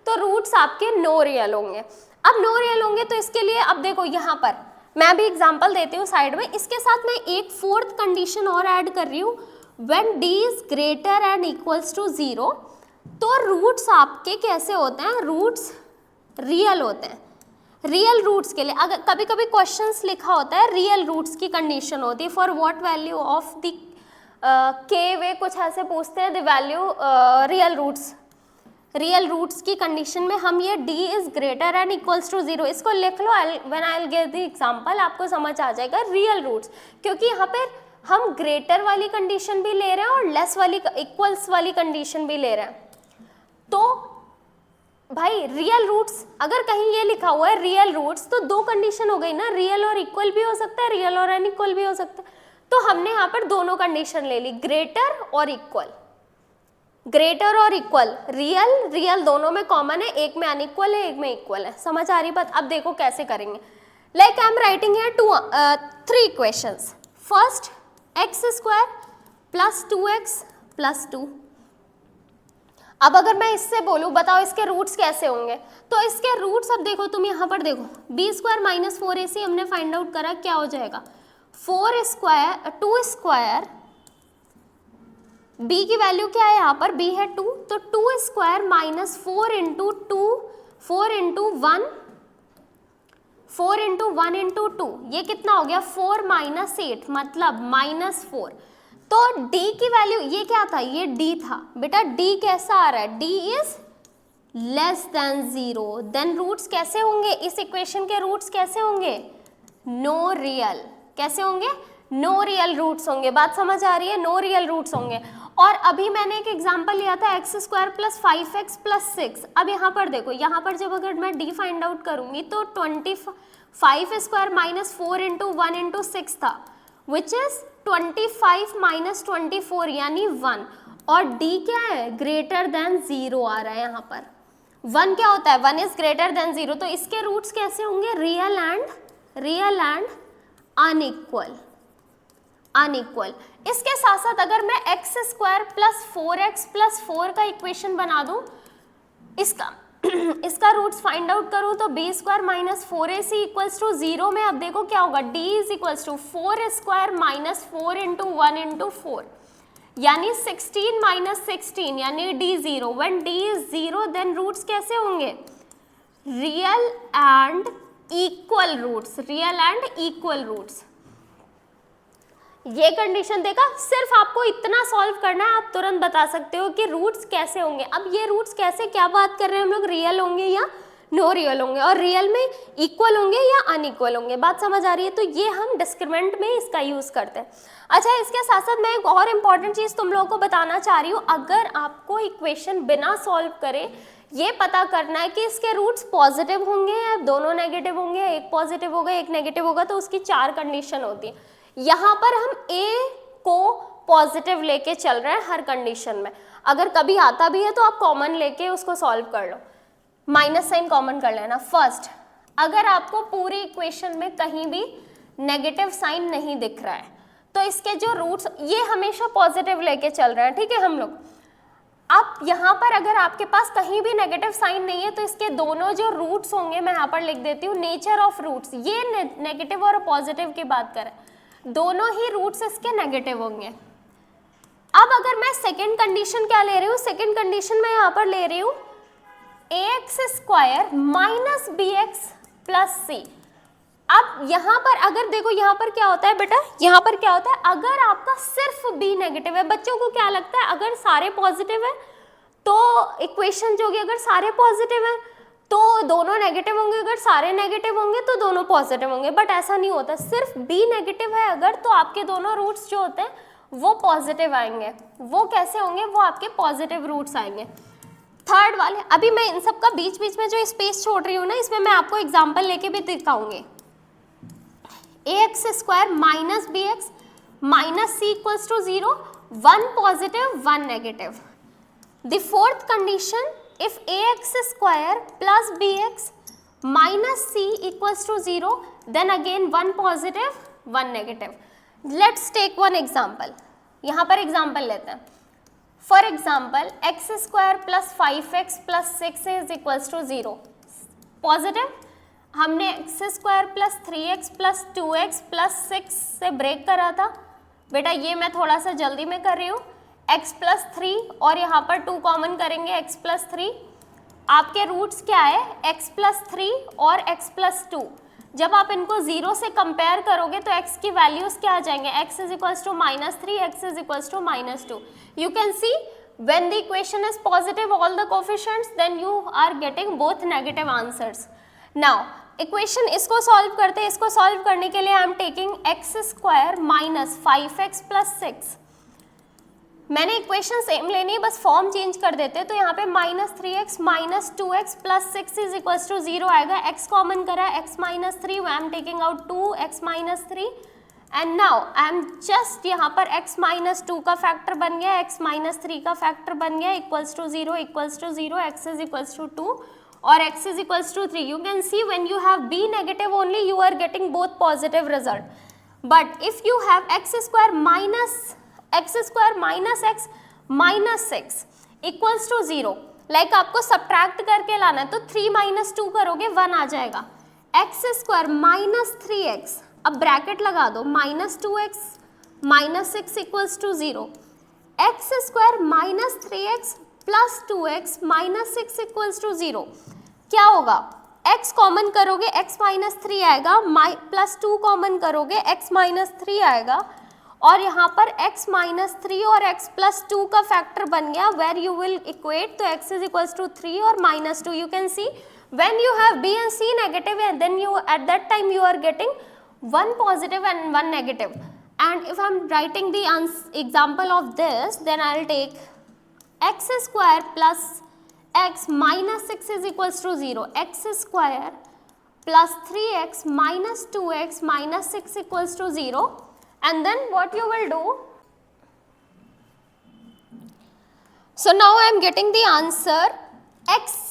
A: तो रूट्स आपके नो रियल होंगे। अब नो रियल होंगे तो इसके लिए अब देखो यहाँ पर मैं भी एग्जांपल देती हूँ साइड में, इसके साथ मैं एक फोर्थ कंडीशन और ऐड कर रही हूँ, when d is greater and equals to 0, तो रूट्स आपके कैसे होते हैं, रूट्स रियल होते हैं। रियल रूट्स के लिए अगर कभी कभी क्वेश्चंस लिखा होता है रियल रूट्स की कंडीशन होती है, for what value of the k, वे कुछ ऐसे पूछते हैं द वैल्यू रियल रूट्स की कंडीशन में हम ये d is greater and equals to 0 इसको लिख लो, when I will give the example आपको समझ आ जाएगा रियल रूट्स, क्योंकि यहाँ पे हम ग्रेटर वाली कंडीशन भी ले रहे हैं और लेस वाली इक्वल्स वाली कंडीशन भी ले रहे हैं। तो भाई रियल रूट्स अगर कहीं ये लिखा हुआ है रियल रूट्स तो दो कंडीशन हो गई ना, रियल और इक्वल भी हो सकता है, रियल और अनइक्वल भी हो सकता है। तो हमने यहाँ पर दोनों कंडीशन ले ली, ग्रेटर और इक्वल। ग्रेटर और इक्वल, रियल दोनों में कॉमन है, एक में अनइक्वल है एक में इक्वल है। समझ आ रही बात? अब देखो कैसे करेंगे। Like I am writing here 3 equations. First x² plus 2x plus 2। अब अगर मैं इससे बोलूं बताओ इसके रूट्स कैसे होंगे, तो इसके रूट्स अब देखो तुम यहाँ पर देखो, b² माइनस 4ac हमने फाइंड आउट करा, क्या हो जाएगा 2², b की वैल्यू क्या है यहाँ पर, b है 2, तो 2² माइनस 4 इंटू 1 इंटू 2, ये कितना हो गया 4 माइनस 8 मतलब माइनस 4। तो d की वैल्यू ये क्या था, ये d था बेटा, d कैसा आ रहा है, d is less than 0, then roots कैसे होंगे, इस इक्वेशन के रूट्स कैसे होंगे, नो रियल। कैसे होंगे, नो रियल रूट्स होंगे। बात समझ आ रही है, नो रियल रूट्स होंगे। और अभी मैंने एक एग्जांपल लिया था x² प्लस 5x प्लस 6। अब यहाँ पर देखो, यहाँ पर जब अगर मैं d फाइंड आउट करूंगी तो 25² माइनस 4 इंटू 1 इंटू 6 था, विच इज 25 माइनस 24 यानी 1, और d क्या है, ग्रेटर देन 0 आ रहा है यहाँ पर। 1 क्या होता है, 1 इज ग्रेटर देन 0, तो इसके रूट्स कैसे होंगे, रियल एंड अनइक्वल। इसके साथ साथ अगर मैं x² प्लस 4x प्लस 4 का इक्वेशन बना दूं, इसका रूट्स फाइंड आउट करूं तो b² minus 4ac equals to 0 में अब देखो क्या होगा, d is equals to 4² minus 4 into 1 into 4 यानी 16 माइनस 16 यानी d 0। When d is 0 then roots कैसे होंगे, रियल एंड इक्वल रूट्स। ये कंडीशन देखा, सिर्फ आपको इतना सॉल्व करना है, आप तुरंत बता सकते हो कि रूट्स कैसे होंगे। अब ये रूट्स कैसे, क्या बात कर रहे हैं हम लोग, रियल होंगे या नो रियल होंगे, और रियल में इक्वल होंगे या अनइक्वल होंगे। बात समझ आ रही है? तो ये हम डिस्क्रिमिनेंट में इसका यूज करते हैं। अच्छा, इसके साथ साथ मैं एक और इम्पॉर्टेंट चीज तुम लोगों को बताना चाह रही हूँ। अगर आपको इक्वेशन बिना सॉल्व करे ये पता करना है कि इसके रूट्स पॉजिटिव होंगे या दोनों नेगेटिव होंगे, एक पॉजिटिव होगा एक नेगेटिव होगा, तो उसकी 4 कंडीशन होती है। यहाँ पर हम a को पॉजिटिव लेके चल रहे हैं हर कंडीशन में। अगर कभी आता भी है तो आप कॉमन लेके उसको सॉल्व कर लो, माइनस साइन कॉमन कर लेना। फर्स्ट, अगर आपको पूरी इक्वेशन में कहीं भी नेगेटिव साइन नहीं दिख रहा है तो इसके जो रूट्स, ये हमेशा पॉजिटिव लेके चल रहे हैं, ठीक है हम लोग। अब यहाँ पर अगर आपके पास कहीं भी नेगेटिव साइन नहीं है तो इसके दोनों जो रूट्स होंगे, मैं यहाँ पर लिख देती हूँ नेचर ऑफ रूट्स, ये नेगेटिव और पॉजिटिव की बात करें, दोनों ही रूट्स इसके नेगेटिव होंगे। अब अगर मैं सेकंड कंडीशन क्या ले रही हूँ, सेकंड कंडीशन मैं यहाँ पर ले रही हूँ ax² minus bx plus c। अब यहाँ पर अगर देखो, यहाँ पर क्या होता है बेटा, यहाँ पर क्या होता है, अगर आपका सिर्फ b नेगेटिव है, बच्चों को क्या लगता है अगर सारे पॉजिटिव है तो इक्वेशन जो होगी, अगर सारे पॉजिटिव है तो दोनों नेगेटिव होंगे, अगर सारे नेगेटिव होंगे तो दोनों पॉजिटिव होंगे, बट ऐसा नहीं होता। सिर्फ b नेगेटिव है अगर, तो आपके दोनों रूट्स जो होते हैं वो पॉजिटिव आएंगे। वो कैसे होंगे, वो आपके पॉजिटिव रूट्स आएंगे। थर्ड वाले, अभी मैं इन सब का बीच बीच में जो स्पेस छोड़ रही हूँ ना, इसमें मैं आपको एग्जाम्पल लेके भी दिखाऊंगी। ax² minus bx minus c equals to 0, 1 positive 1 negative. The fourth condition, if ax² plus bx minus c equals to 0, then again 1 positive 1 negative. Let's take one example. यहाँ पर एग्जाम्पल लेते हैं। For example x square plus 5x plus 6 is equals to 0, positive. हमने x square plus 3x plus 2x plus 6 से ब्रेक करा था। बेटा ये मैं थोड़ा सा जल्दी में कर रही हूँ। x प्लस 3 और यहाँ पर 2 कॉमन करेंगे, x प्लस 3। आपके रूट्स क्या है, x प्लस 3 और x प्लस 2। जब आप इनको 0 से कंपेयर करोगे तो x की वैल्यूज क्या आ जाएंगे, x is equals to -3, x is equals to -2। You can see when the equation is positive all the coefficients, then you are getting both negative answers. Now equation इसको सॉल्व करते हैं। इसको सॉल्व करने के लिए आई am taking x square minus 5x plus 6। मैंने इक्वेशन सेम लेनी है, बस फॉर्म चेंज कर देते हैं। तो यहाँ पे -3x minus 2x plus 6 is equals to 0 आएगा। x कॉमन करा है, x minus 3, I am taking out 2x minus 3 and now I am just यहाँ पर x माइनस 2 का फैक्टर बन गया, x माइनस 3 का फैक्टर बन गया, equals to 0 equals to 0, x is equals to 2 और x is equals to 3. You can see when you have b negative only you are getting both positive result. But if you have x square minus x minus 6 equals to 0, like आपको subtract करके लाना है तो 3 minus 2 करोगे 1 आ जाएगा। x square minus 3x, अब ब्रैकेट लगा दो, minus 2x minus 6 equals to 0, x square minus 3x plus 2x minus 6 equals to 0। क्या होगा, x कॉमन करोगे x माइनस 3 आएगा, प्लस 2 कॉमन करोगे x माइनस 3 आएगा और यहाँ पर x माइनस 3 और x प्लस 2 का फैक्टर बन गया वेर यू विल इक्वेट, तो x इज इक्वल्स टू 3 और minus 2। You can see when you have b and c negative and then you at that time you are getting one positive and one negative. And if I am writing the example of this, then I will take x square plus x minus 6 is equals to 0, x square plus 3x minus 2x minus 6 equals to 0, and then what you will do, so now I am getting the answer x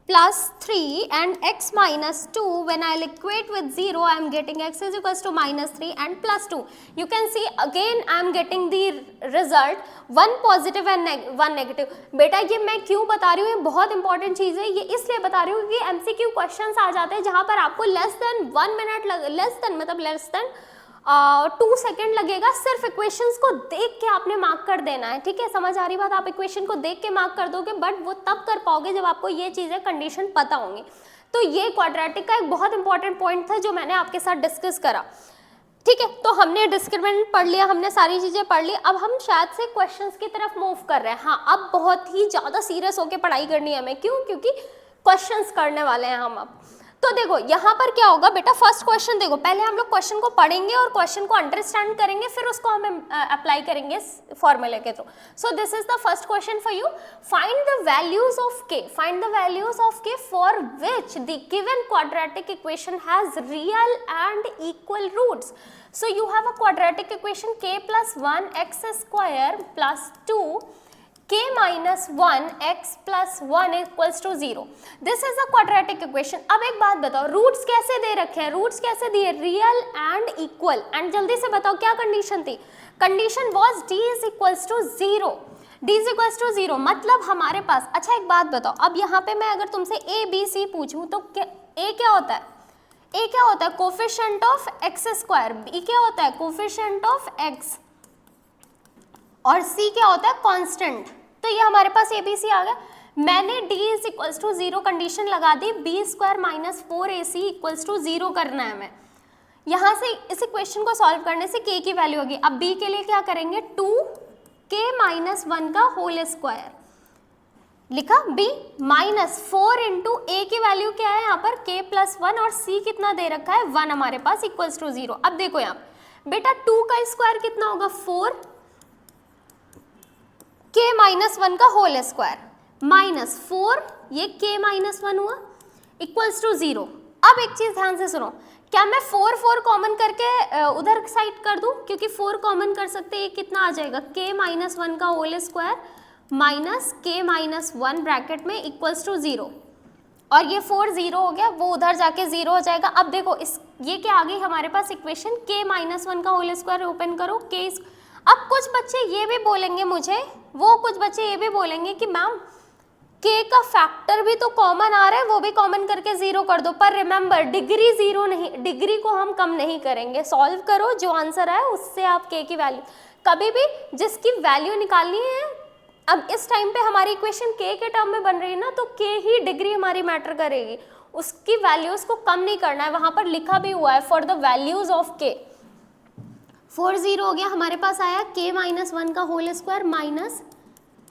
A: plus 3 and x minus 2, when I will equate with 0 I am getting x is equals to minus 3 and plus 2. You can see again I am getting the result one positive and one negative. बेटा ये मैं क्यों बता रही हूँ, ये बहुत इंपॉर्टेंट चीज़ है। ये इसलिए बता रही हूँ कि MCQ क्वेश्चंस आ जाते हैं जहाँ पर आपको less than 1 minute less than 2 second लगेगा सिर्फ इक्वेशंस को देख के आपने मार्क कर देना है। ठीक है, समझ आ रही बात, आप इक्वेशन को देख के मार्क कर दोगे, बट वो तब कर पाओगे जब आपको ये चीज़ें कंडीशन पता होंगी। तो ये क्वाड्रेटिक का एक बहुत इंपॉर्टेंट पॉइंट था जो मैंने आपके साथ डिस्कस करा। ठीक है, तो हमने डिस्क्रिमिनेंट पढ़ लिया, हमने सारी चीज़ें पढ़ ली। अब हम शायद से क्वेश्चंस की तरफ मूव कर रहे हैं। हाँ, अब बहुत ही ज़्यादा सीरियस होकर पढ़ाई करनी है हमें। क्यों? क्योंकि क्वेश्चंस करने वाले हैं हम अब। तो देखो यहाँ पर क्या होगा बेटा, फर्स्ट क्वेश्चन देखो, पहले हम लोग क्वेश्चन को पढ़ेंगे और क्वेश्चन को अंडरस्टैंड करेंगे, फिर उसको हम अप्लाई करेंगे फॉर्मूले के थ्रू। So this is the first question for you. Find the values of k, find the values of k for which the given quadratic equation has real and equal roots. So you have a quadratic equation k plus 1 x square plus 2 k minus 1 x plus 1 equals to 0. This is a quadratic equation. अब एक बात बताओ, रूट्स कैसे दे रखे हैं, रूट्स कैसे दिए, रियल एंड इक्वल। एंड जल्दी से बताओ क्या कंडीशन थी, condition was d is equals to 0, d is equals to 0, मतलब हमारे पास। अच्छा एक बात बताओ, अब यहाँ पे मैं अगर तुमसे a b c पूछूं तो a क्या होता है, a क्या होता है coefficient of x square, b क्या होता है कोफिशिएंट ऑफ x और c क्या होता है कांस्टेंट। तो ये हमारे पास ABC आ गया। मैंने d is equals to 0 condition लगा दी, b square minus 4ac equals to 0 करना है हमें। यहाँ से इस इक्वेशन को सॉल्व करने से k की वैल्यू होगी। अब b के लिए क्या करेंगे, 2k माइनस 1 का होल स्क्वायर लिखा, b माइनस 4 इंटू a की वैल्यू क्या है यहाँ पर k प्लस 1 और c कितना दे रखा है 1 हमारे पास इक्वल्स टू 0। अब देखो यहाँ बेटा 2 का स्क्वायर कितना होगा 4, k माइनस 1 का होल स्क्वायर माइनस 4, ये k माइनस 1 हुआ इक्वल्स टू 0। अब एक चीज ध्यान से सुनो, क्या मैं 4 कॉमन करके उधर साइड कर दूं, क्योंकि 4 कॉमन कर सकते हैं, ये कितना आ जाएगा k माइनस 1 का whole square minus k minus 1 bracket में इक्वल्स टू 0, और ये 4 0 हो गया, वो उधर जाके 0 हो जाएगा। अब देखो इस ये क्या आ गई हमारे पास इक्वेशन, k माइनस 1 का होल स्क्वायर ओपन करो, k। अब कुछ बच्चे ये भी बोलेंगे मुझे, वो कुछ बच्चे ये भी बोलेंगे कि मैम k का फैक्टर भी तो कॉमन आ रहा है, वो भी कॉमन करके 0 कर दो, पर रिमेंबर डिग्री 0 नहीं, डिग्री को हम कम नहीं करेंगे, सॉल्व करो जो आंसर आए उससे आप k की वैल्यू, कभी भी जिसकी वैल्यू निकालनी है, अब इस टाइम पे हमारी इक्वेशन k के टर्म में बन रही है ना, तो k ही डिग्री हमारी मैटर करेगी, उसकी वैल्यूज को कम नहीं करना है, वहां पर लिखा भी हुआ है for the values of k। 4 हो गया, हमारे पास आया k माइनस 1 का whole square minus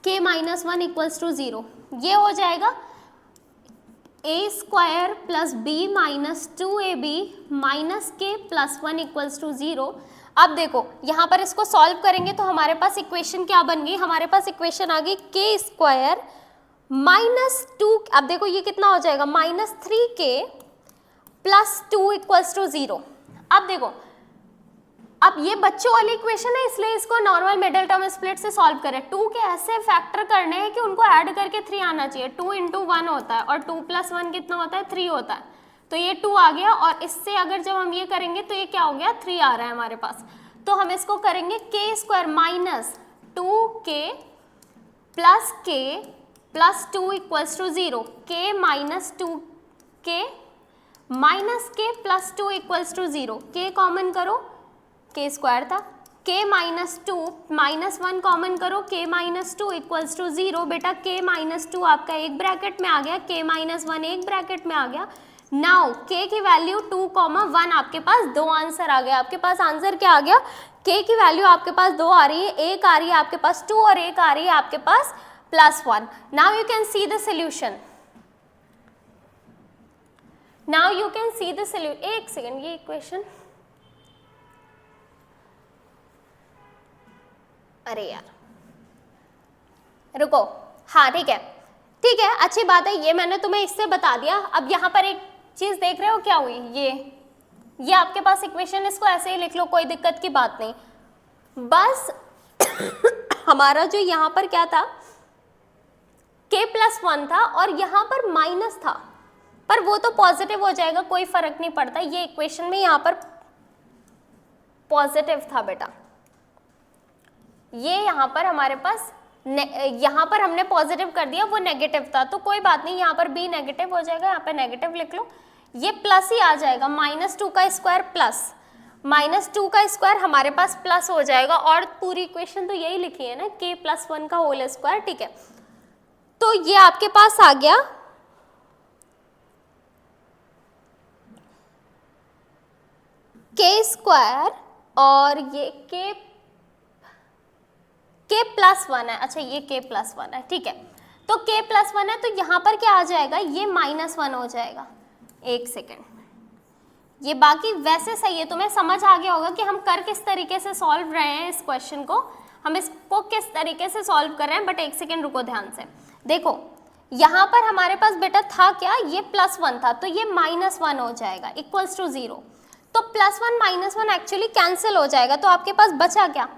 A: k minus 1 equals to 0, ये हो जाएगा a square plus b minus 2ab minus k plus 1 equals to 0। अब देखो यहाँ पर इसको सॉल्व करेंगे तो हमारे पास इक्वेशन क्या बन गई, हमारे पास इक्वेशन आ गई k स्क्वायर माइनस 2, अब देखो ये कितना हो जाएगा minus 3k plus 2 equals to 0। अब देखो अब ये बच्चों वाली इक्वेशन है, इसलिए इसको नॉर्मल मिडिल टर्म स्प्लिट से सॉल्व करें। 2 के ऐसे फैक्टर करने हैं कि उनको ऐड करके 3 आना चाहिए, 2 इंटू 1 होता है और 2 प्लस 1 कितना होता है 3 होता है, तो ये 2 आ गया और इससे अगर जब हम ये करेंगे तो ये क्या हो गया 3 आ रहा है हमारे पास, तो हम इसको करेंगे k square minus 2k plus k plus 2 equals to 0, k minus 2k minus k plus 2 equals to 0, k common करो k स्क्वायर था, k माइनस 2 माइनस 1 कॉमन करो, k माइनस 2 इक्वल्स टू 0, बेटा k माइनस 2 आपका एक ब्रैकेट में आ गया, k माइनस 1 एक ब्रैकेट में आ गया। नाउ k की वैल्यू 2,1 आपके पास 2 आंसर आ गया, आपके पास आंसर क्या आ गया, k की वैल्यू आपके पास 2 आ रही है, एक आ रही है आपके पास 2 और एक आ रही है आपके पास +1। Now you can see the solution, now you can see the solution. एक सेकेंड, ये इक्वेशन, अरे यार रुको, हाँ ठीक है अच्छी बात है, ये मैंने तुम्हें इससे बता दिया। अब यहाँ पर एक चीज देख रहे हो क्या हुई, ये आपके पास इक्वेशन, इसको ऐसे ही लिख लो, कोई दिक्कत की बात नहीं। बस हमारा जो यहाँ पर क्या था k प्लस 1 था और यहाँ पर माइनस था, पर वो तो पॉजिटिव हो जाएगा, कोई फर्क नहीं पड़ता, ये इक्वेशन में यहाँ पर पॉजिटिव था बेटा, ये यहाँ पर हमारे पास यहाँ पर हमने पॉजिटिव कर दिया, वो नेगेटिव था, तो कोई बात नहीं, यहाँ पर b नेगेटिव हो जाएगा, यहाँ पे नेगेटिव लिख लो, ये प्लस ही आ जाएगा, -2 का स्क्वायर प्लस -2 का स्क्वायर हमारे पास प्लस हो जाएगा, और पूरी इक्वेशन तो यही लिखी है ना, k प्लस 1 का होल स्क्वायर, ठीक है। तो ये आपके पास आ गया k स्क्वायर और ये k प्लस 1 है, अच्छा ये k प्लस 1 है, ठीक है, तो k प्लस 1 है, तो यहाँ पर क्या आ जाएगा, ये -1 हो जाएगा। एक सेकेंड, ये बाकी वैसे सही है, तुम्हें समझ आ गया होगा कि हम कर किस तरीके से सॉल्व रहे हैं इस क्वेश्चन को, हम इसको किस तरीके से सॉल्व कर रहे हैं, बट एक सेकेंड रुको ध्यान से देखो, यहाँ पर हमारे पास बेटा था क्या, ये +1 था, तो ये -1 हो जाएगा इक्वल्स टू 0, तो +1 -1 एक्चुअली कैंसिल हो जाएगा, तो आपके पास बचा क्या,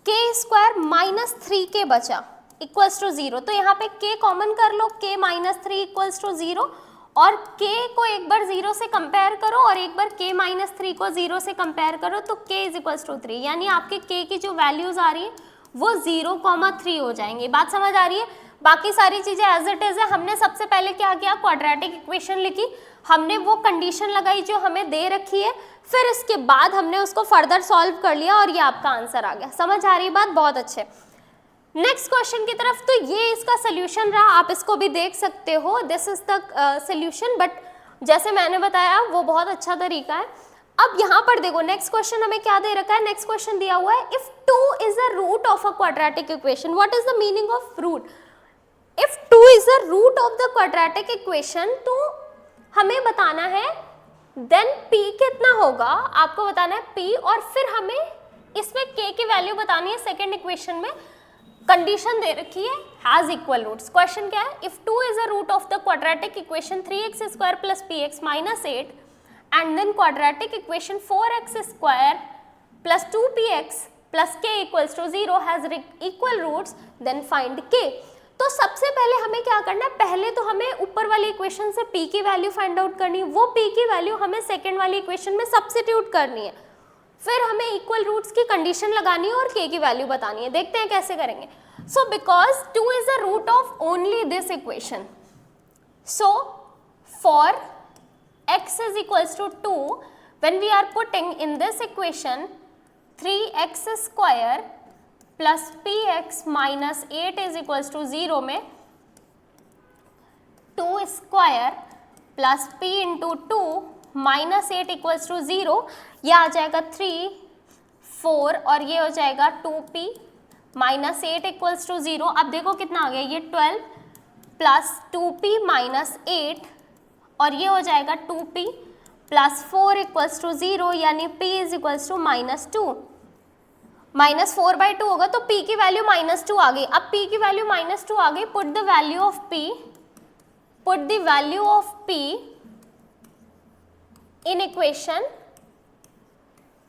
A: k स्क्वायर -3k बचा इक्वल्स टू 0, तो यहाँ पे k कॉमन कर लो, k -3 इक्वल्स टू 0, और k को एक बार 0 से कंपेयर करो और एक बार k -3 को 0 से कंपेयर करो, तो k इज इक्वल्स टू 3, यानी आपके k की जो वैल्यूज आ रही है वो 0,3 हो जाएंगी। बात समझ आ रही है? बाकी सारी चीजें एज इट इज है। हमने सबसे पहले क्या किया, क्वाड्रेटिक इक्वेशन लिखी, हमने वो कंडीशन लगाई जो हमें दे रखी है, फिर इसके बाद हमने उसको फर्दर सॉल्व कर लिया और ये आपका आंसर आ गया। समझ आ रही बात? बहुत अच्छे। नेक्स्ट क्वेश्चन की तरफ, तो ये इसका सोल्यूशन रहा, आप इसको भी देख सकते हो, this is the solution, but जैसे मैंने बताया वो बहुत अच्छा तरीका है। अब यहाँ पर देखो नेक्स्ट क्वेश्चन हमें क्या दे रखा है, नेक्स्ट क्वेश्चन दिया हुआ है if 2 is the root of a quadratic equation, what is the meaning of root? If 2 is the root of the quadratic equation, तो हमें बताना है देन p कितना होगा, आपको बताना है p, और फिर हमें इसमें k की वैल्यू बतानी है। सेकेंड इक्वेशन में कंडीशन दे रखी है हैज इक्वल रूट्स। क्वेश्चन क्या है, if 2 is the root of the quadratic equation 3x square plus px minus 8 and then quadratic equation 4x square plus 2px plus k equals to 0 has equal roots, then find k। तो सबसे पहले हमें क्या करना है, पहले तो हमें ऊपर वाली इक्वेशन से p की वैल्यू फाइंड आउट करनी है, वो p की वैल्यू हमें सेकेंड वाली इक्वेशन में सब्स्टिट्यूट करनी है। फिर हमें इक्वल रूट्स की कंडीशन लगानी है और k की वैल्यू बतानी है। देखते हैं कैसे करेंगे। So because 2 is the root of only this equation, so for x is equals to 2, when we are putting in this equation 3x square plus px minus 8 is equals to 0 में 2 square plus p into 2 minus 8 equals to 0, ये आ जाएगा 3, 4 और ये हो जाएगा 2p minus 8 equals to 0। अब देखो कितना आ गया, ये 12 plus 2p minus 8 और ये हो जाएगा 2p plus 4 equals to 0, यानी p is equals to -2, -4/2 होगा तो p की वैल्यू -2 आ गई। अब p की वैल्यू -2 आ गई, put the value of p in equation,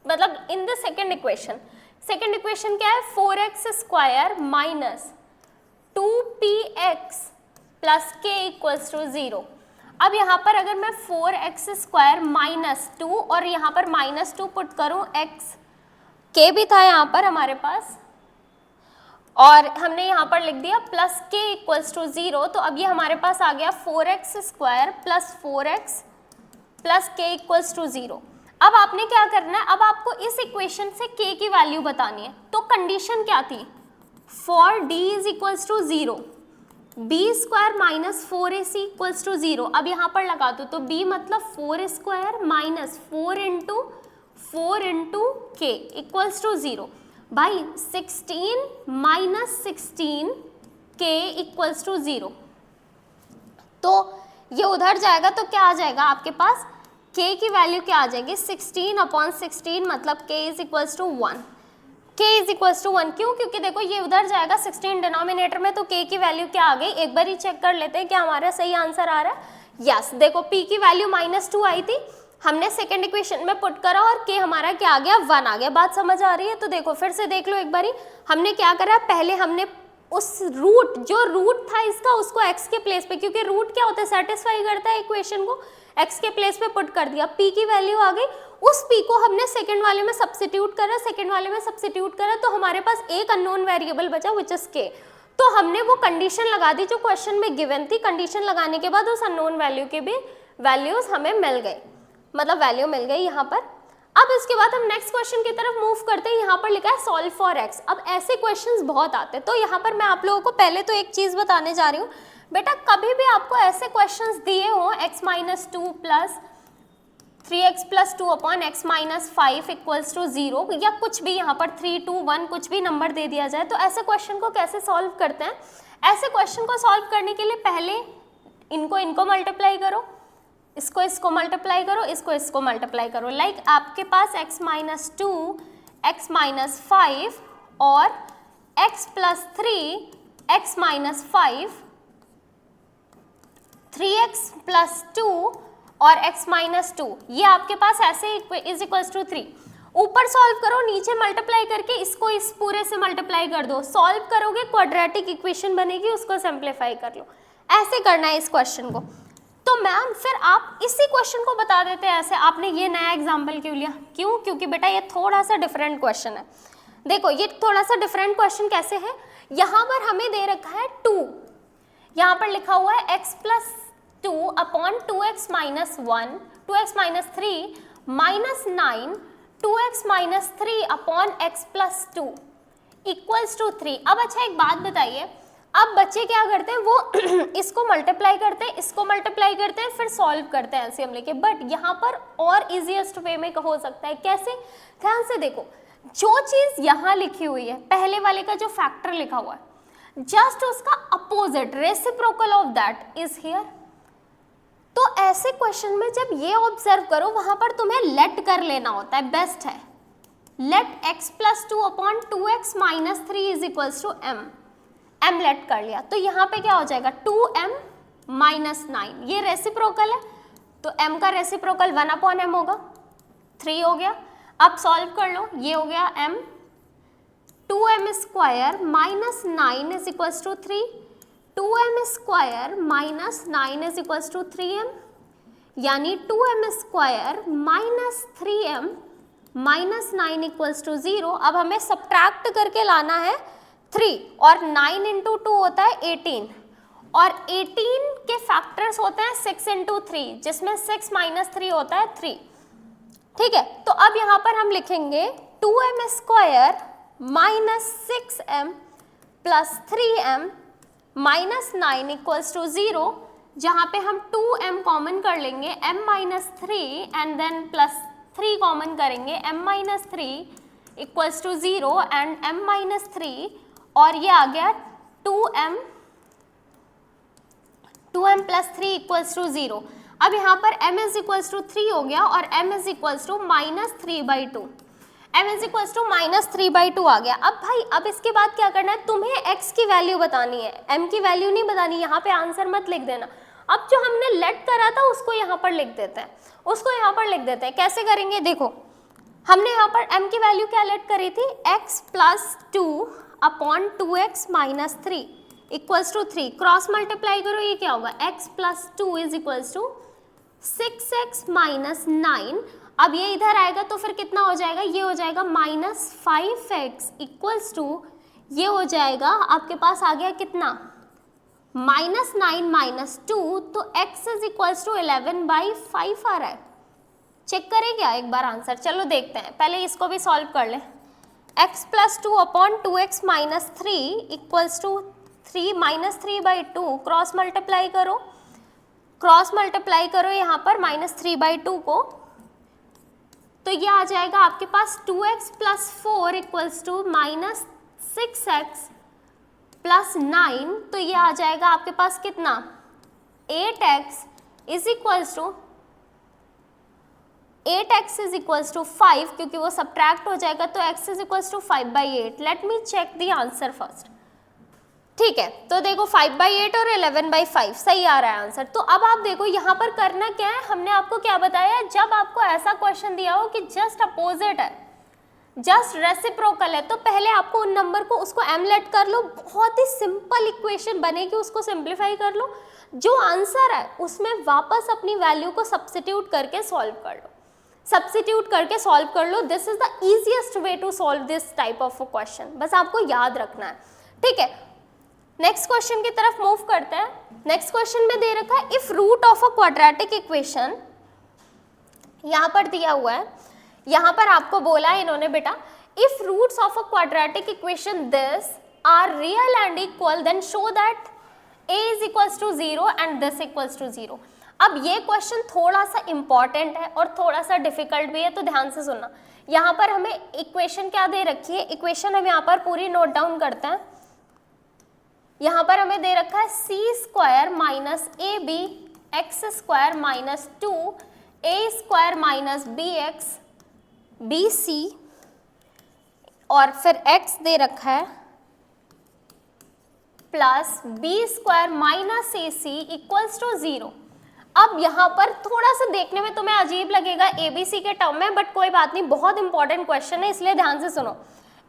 A: मतलब in the second equation. Second equation क्या है, 4x square minus 2px plus k equals to 0। अब यहाँ पर अगर मैं 4x स्क्वायर माइनस 2 और यहाँ पर -2 पुट करूँ, x k भी था यहाँ पर हमारे पास और हमने यहाँ पर लिख दिया प्लस k इक्वल्स टू 0, तो अब ये हमारे पास आ गया 4x square plus 4x plus k equals to 0। अब आपने क्या करना है, अब आपको इस इक्वेशन से k की वैल्यू बतानी है। तो कंडीशन क्या थी, for d is equals to 0, b square minus 4ac equals to 0। अब यहाँ पर लगा दो, तो b मतलब 4 square minus 4 into k equals to 0। भाई 16 माइनस 16 k इक्वल्स टू 0, तो ये उधर जाएगा तो क्या आ जाएगा आपके पास, k की वैल्यू क्या आ जाएगी, 16/16 मतलब k is equals to 1। k is equals to 1 क्यों, क्योंकि देखो ये उधर जाएगा 16 डिनोमिनेटर में, तो k की वैल्यू क्या आ गई, एक बार ही चेक कर लेते हैं क्या हमारा सही आंसर आ रहा है। यस, देखो p की वैल्यू -2 आई थी, हमने सेकेंड इक्वेशन में पुट करा और k हमारा क्या आ गया, 1 आ गया। बात समझ आ रही है, तो देखो फिर से देख लो एक बारी, हमने क्या करा, पहले हमने उस रूट, जो रूट था इसका, उसको x के प्लेस पे, क्योंकि रूट क्या होता है, सेटिस्फाई करता है इक्वेशन को, x के प्लेस पे पुट कर दिया, p की वैल्यू आ गई, उस p को हमने सेकंड वाले में सब्स्टिट्यूट करा, तो हमारे पास एक अननोन वेरिएबल बचा विच इज k। तो हमने वो कंडीशन लगा दी जो क्वेश्चन में गिवन थी, कंडीशन लगाने के बाद उस अननोन वैल्यू के भी वैल्यूज हमें मिल गई, मतलब वैल्यू मिल गई यहाँ पर। अब इसके बाद हम नेक्स्ट क्वेश्चन की तरफ मूव करते हैं। यहाँ पर लिखा है सॉल्व फॉर x। अब ऐसे क्वेश्चंस बहुत आते हैं, तो यहाँ पर मैं आप लोगों को पहले तो एक चीज बताने जा रही हूँ, बेटा कभी भी आपको ऐसे क्वेश्चंस दिए हो x - 2 plus 3x + 2 upon x - 5 equals to 0, या कुछ भी यहाँ पर 3, 2, 1 कुछ भी नंबर दे दिया जाए, तो ऐसे क्वेश्चन को कैसे सॉल्व करते हैं। ऐसे क्वेश्चन को सॉल्व करने के लिए पहले इनको मल्टीप्लाई करो, इसको मल्टीप्लाई करो, इसको मल्टीप्लाई करो। लाइक आपके पास x - 2, x - 5 और x + 3, x - 5, 3x + 2 और x - 2, ये आपके पास ऐसे इज इक्वल्स टू 3। ऊपर सॉल्व करो, नीचे मल्टीप्लाई करके इसको इस पूरे से मल्टीप्लाई कर दो, सॉल्व करोगे क्वाड्रेटिक इक्वेशन बनेगी, उसको सिंप्लीफाई कर लो। ऐसे करना है इस क्वेश्चन को। तो मैम फिर आप इसी क्वेश्चन को बता देते हैं ऐसे, आपने ये नया एग्जाम्पल क्यों लिया, क्यों, क्योंकि बेटा ये थोड़ा सा डिफरेंट क्वेश्चन है। देखो ये थोड़ा सा डिफरेंट क्वेश्चन कैसे है, यहाँ पर हमें दे रखा है 2, यहाँ पर लिखा हुआ है x + 2 upon 2x - 1, 2x - 3 minus 9, 2x - 3 upon x + 2 equals to 3। अब अच्छा एक बात बताइए, अब बच्चे क्या करते हैं, वो इसको मल्टीप्लाई करते हैं, फिर सॉल्व करते हैं एलसीएम लेके, बट यहाँ पर और इजीएस्ट वे में हो सकता है। कैसे, ध्यान से देखो, जो चीज यहाँ लिखी हुई है, पहले वाले का जो फैक्टर लिखा हुआ है, जस्ट उसका opposite reciprocal of that is here. तो ऐसे क्वेश्चन में जब ये ऑब्जर्व करो, वहां पर तुम्हें लेट कर लेना होता है, बेस्ट है। Let x + 2 upon 2x - 3 is equals to m, m let कर लिया, तो यहाँ पे क्या हो जाएगा 2m - 9, ये रेसिप्रोकल है, तो m का रेसिप्रोकल 1/m होगा, 3 हो गया। अब सॉल्व कर लो, ये हो गया m, 2m square minus 9 is equals to 3, 2m square minus 9 is equals to 3m, यानी 2m square minus 3m minus 9 equals to 0। अब हमें सब्ट्रैक्ट करके लाना है 3 और 9 इंटू 2 होता है 18 और 18 के फैक्टर्स होते हैं 6 इंटू 3 जिसमें 6 माइनस 3 होता है 3। ठीक है, तो अब यहाँ पर हम लिखेंगे 2m square minus 6m plus 3m minus 9 equals to 0, जहाँ पे हम 2m कॉमन कर लेंगे m minus 3 and then plus 3 common करेंगे m minus 3 equals to 0 and m minus 3 और ये आ गया 2m प्लस 3 इक्वल्स टू 0। अब यहाँ पर m इज इक्वल्स टू 3 हो गया और m is equals to minus 3/2, m is equals to minus 3/2 आ गया। अब भाई अब इसके बाद क्या करना है, तुम्हें x की वैल्यू बतानी है, m की वैल्यू नहीं बतानी। यहाँ पे आंसर मत लिख देना। अब जो हमने लेट करा था उसको यहाँ पर लिख देते हैं, उसको यहाँ पर लिख देते हैं। कैसे करेंगे, देखो हमने यहाँ पर m की वैल्यू क्या लेट करी थी, x plus 2 upon 2x minus 3 equals to 3। Cross multiply करो, ये क्या होगा, x plus 2 is equals to 6x minus 9। अब ये इधर आएगा तो फिर कितना हो जाएगा, ये हो जाएगा माइनस 5x इक्वल्स टू, ये हो जाएगा आपके पास आ गया कितना, माइनस 9 माइनस 2, तो x इज इक्वल्स टू 11/5 आ रहा है। चेक करें क्या एक बार आंसर, चलो देखते हैं, पहले इसको भी सॉल्व कर लें। x plus 2 upon 2x minus 3 equals to 3 minus 3/2, cross multiply करो, क्रॉस मल्टीप्लाई करो यहाँ पर माइनस 3/2 को, तो ये आ जाएगा आपके पास 2x plus 4 equals to minus 6x plus 9, तो ये आ जाएगा आपके पास कितना, 8x is equals to 8x is equals to 5, क्योंकि वो सब्ट्रैक्ट हो जाएगा तो x is equals to 5/8। Let me check the answer first. ठीक है, तो देखो 5/8 और 11/5 सही आ रहा है आंसर। तो अब आप देखो यहाँ पर करना क्या है, हमने आपको क्या बताया, जब आपको ऐसा क्वेश्चन दिया हो कि जस्ट अपोजिट है, जस्ट रेसिप्रोकल है, तो पहले आपको उन नंबर को उसको m लेट कर लो, बहुत ही सिंपल इक्वेशन बनेगी, उसको सिंप्लीफाई कर लो, जो आंसर है उसमें वापस अपनी वैल्यू को सब्स्टिट्यूट करके सॉल्व कर लो, सब्स्टिट्यूट करके सॉल्व कर लो। This is the easiest way to solve this type of a question, बस आपको याद रखना है। ठीक है, नेक्स्ट क्वेश्चन की तरफ मूव करते हैं। नेक्स्ट क्वेश्चन में दे रखा है if root of a quadratic equation, यहाँ पर दिया हुआ है, यहाँ पर आपको बोला है इन्होंने बेटा if roots of a quadratic equation this are real and equal then show that a is equals to 0 and this equals to 0। अब ये क्वेश्चन थोड़ा सा इंपॉर्टेंट है और थोड़ा सा डिफिकल्ट भी है, तो ध्यान से सुनना। यहाँ पर हमें इक्वेशन क्या दे रखी है, इक्वेशन हम यहाँ पर पूरी नोट डाउन करते हैं। यहाँ पर हमें दे रखा है C square minus A B x square minus 2 A square minus B x B C और फिर x दे रखा है plus B square minus A C equals to 0। अब यहाँ पर थोड़ा सा देखने में तुम्हें अजीब लगेगा एबीसी के टर्म में, बट कोई बात नहीं, बहुत इंपॉर्टेंट क्वेश्चन है, इसलिए ध्यान से सुनो।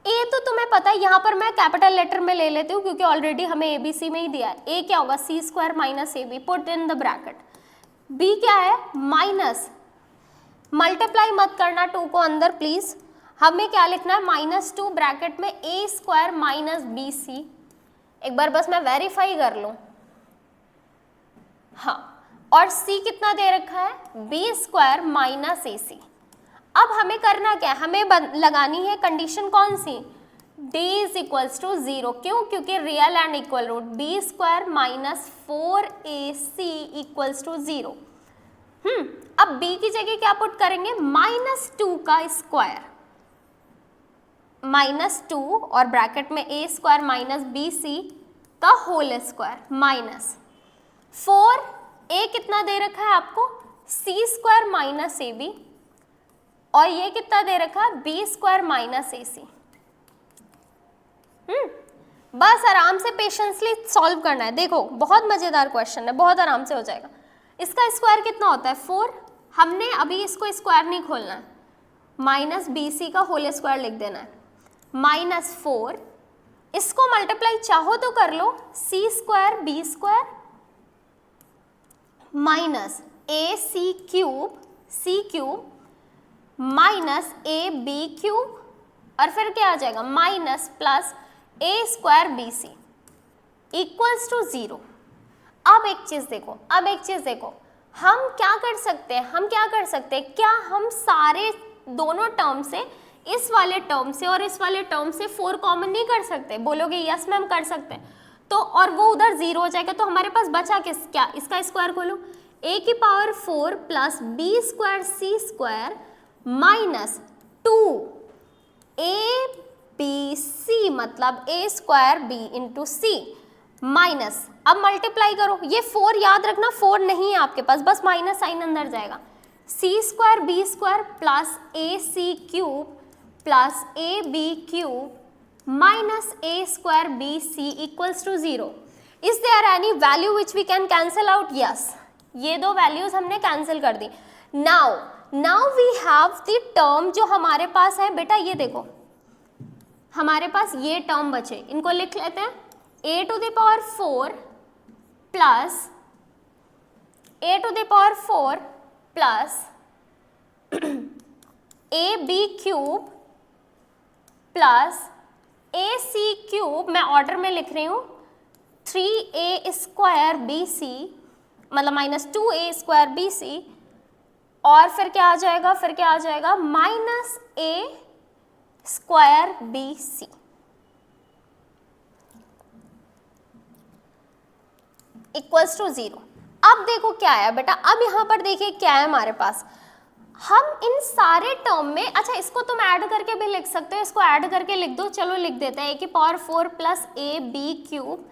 A: ए तो तुम्हें पता है, यहाँ पर मैं कैपिटल लेटर में ले लेती हूँ क्योंकि ऑलरेडी हमें एबीसी में ही दिया है। ए क्या होगा, C square minus A B, put in the bracket. B क्या है, माइनस, मल्टीप्लाई मत करना 2 को अंदर प्लीज, हमें क्या लिखना है, -2 ब्रैकेट में ए स्क्वायर माइनस बी सी। एक बार बस मैं वेरीफाई कर लूँ, हाँ, और c कितना दे रखा है, बी स्क्वायर माइनस ए सी। अब हमें करना क्या है, हमें लगानी है कंडीशन कौन सी, d इज इक्वल्स टू 0। क्यों, क्योंकि real and equal root, B square minus 4ac equals to 0। अब b की जगह क्या पुट करेंगे, -2 का स्क्वायर, -2 और ब्रैकेट में a square minus B C का होल स्क्वायर माइनस 4, a कितना दे रखा है आपको, c square minus A B, और ये कितना दे रखा है, B square minus A C. बस आराम से पेशेंसली सॉल्व करना है। देखो बहुत मजेदार क्वेश्चन है, बहुत आराम से हो जाएगा। इसका स्क्वायर कितना होता है, 4। हमने अभी इसको स्क्वायर नहीं खोलना है, माइनस बी सी का होल स्क्वायर लिख देना है, -4। इसको मल्टीप्लाई चाहो तो कर लो, C square B square minus A C cube, C cube minus A B cube और फिर क्या आ जाएगा minus plus A square B C equals to 0। अब एक चीज देखो, हम क्या कर सकते हैं, क्या हम सारे दोनों टर्म से इस वाले टर्म से और इस वाले टर्म से 4 कॉमन नहीं कर सकते? बोलोगे यस मैम कर सकते हैं। तो और वो उधर 0 हो जाएगा, तो हमारे पास बचा क्या, इसका स्क्वायर खोलो, a की power 4 plus B square C square minus 2 A B C मतलब a square B into C minus, अब मल्टीप्लाई करो, ये 4 याद रखना 4 नहीं है आपके पास, बस माइनस साइन अंदर जाएगा, C square B square plus A C cube plus A B cube minus A square B C equals to 0। Is there any value which we can cancel out? Yes, ये दो वैल्यूज हमने कैंसिल कर दी। Now we have the term जो हमारे पास है, बेटा ये देखो हमारे पास ये टर्म बचे, इनको लिख लेते हैं, a to the power 4 plus a to the power 4 plus A B cube plus A C cube, मैं ऑर्डर में लिख रही हूँ, 3a स्क्वायर बी सी मतलब minus 2a square B C और फिर क्या आ जाएगा, minus a square B C equals to 0। अब देखो क्या आया बेटा, अब यहाँ पर देखिए क्या है हमारे पास, हम इन सारे टर्म में, अच्छा इसको तुम ऐड करके भी लिख सकते हो, इसको ऐड करके लिख दो, चलो लिख देते हैं, a की power 4 plus A B cube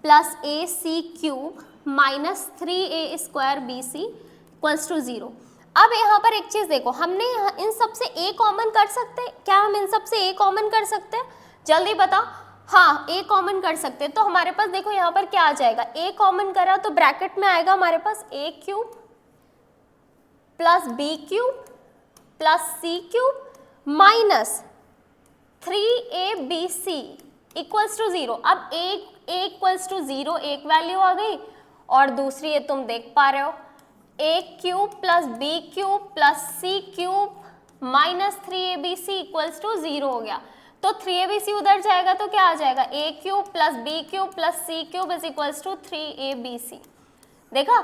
A: plus A C cube minus 3a square B C equals to 0। अब यहाँ पर एक चीज देखो, हमने इन सब से a कॉमन कर सकते हैं क्या? हम इन सब से a कॉमन कर सकते हैं? जल्दी बताओ। हाँ a कॉमन कर सकते हैं, तो हमारे पास देखो यहाँ पर क्या आ जाएगा, a कॉमन करा तो ब्रैकेट में आएगा हमारे पास a cube plus B cube plus C cube minus 3abc equals to 0। अब a इक्वल्स टू 0 एक वैल्यू आ गई और दूसरी ये तुम देख पा रहे हो, a cube plus B cube plus C cube minus 3abc equals to 0 हो गया। तो 3abc उधर जाएगा तो क्या आ जाएगा, a cube plus B cube plus C cube is equals to 3abc। देखा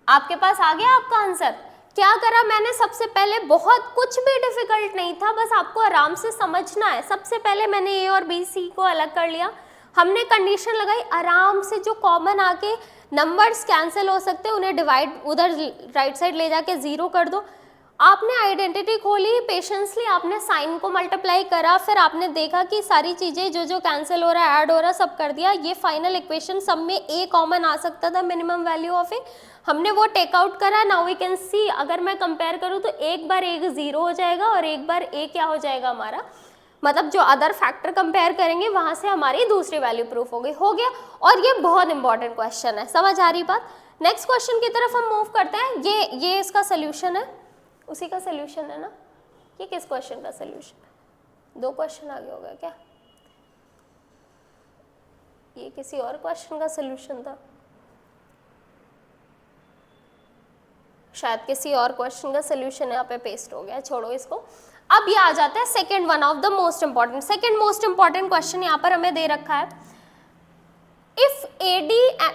A: आपके पास आ गया आपका आंसर। क्या करा मैंने, सबसे पहले बहुत कुछ भी डिफिकल्ट नहीं था, बस आपको आराम से समझना है। सबसे पहले मैंने ए और बी सी को अलग कर लिया, हमने कंडीशन लगाई, आराम से जो कॉमन आके नंबर्स कैंसिल हो सकते हैं उन्हें डिवाइड उधर राइट साइड ले जाके 0 कर दो। आपने आइडेंटिटी खोली, पेशेंसली आपने साइन को मल्टीप्लाई करा, फिर आपने देखा कि सारी चीज़ें जो जो कैंसिल हो रहा है ऐड हो रहा है सब कर दिया। ये फाइनल इक्वेशन सब में ए कॉमन आ सकता था, मिनिमम वैल्यू ऑफ ए, हमने वो टेक आउट करा। नाउ वी कैन सी, अगर मैं कंपेयर करूँ तो एक बार ए 0 हो जाएगा और एक बार ए क्या हो जाएगा हमारा, मतलब जो अदर फैक्टर कंपेयर करेंगे वहाँ से हमारी दूसरी वैल्यू प्रूफ हो गई, हो गया। और ये बहुत इंपॉर्टेंट क्वेश्चन है, समझ आ रही बात। नेक्स्ट क्वेश्चन की तरफ हम मूव करते हैं। ये इसका सोल्यूशन है, उसी का सोल्यूशन है ना, ये किस क्वेश्चन का सोल्यूशन है? 2 क्वेश्चन आगे हो गया क्या? ये किसी और क्वेश्चन का सोल्यूशन था, शायद किसी और क्वेश्चन का सोल्यूशन यहाँ पे पेस्ट हो गया, छोड़ो इसको। अब ये आ जाता है second one of the most important, second most important question यहाँ पर हमें दे रखा है, if AD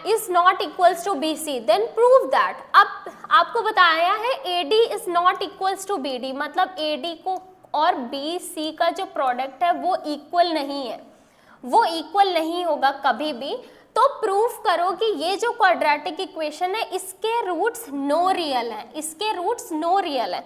A: is not equals to BC then prove that. अब आपको बताया है AD is not equals to BD, मतलब AD को और BC का जो प्रोडक्ट है वो इक्वल नहीं है, वो इक्वल नहीं होगा कभी भी। तो प्रूफ करो कि ये जो क्वाड्रेटिक इक्वेशन है इसके रूट्स नो रियल है, इसके रूट्स नो रियल है।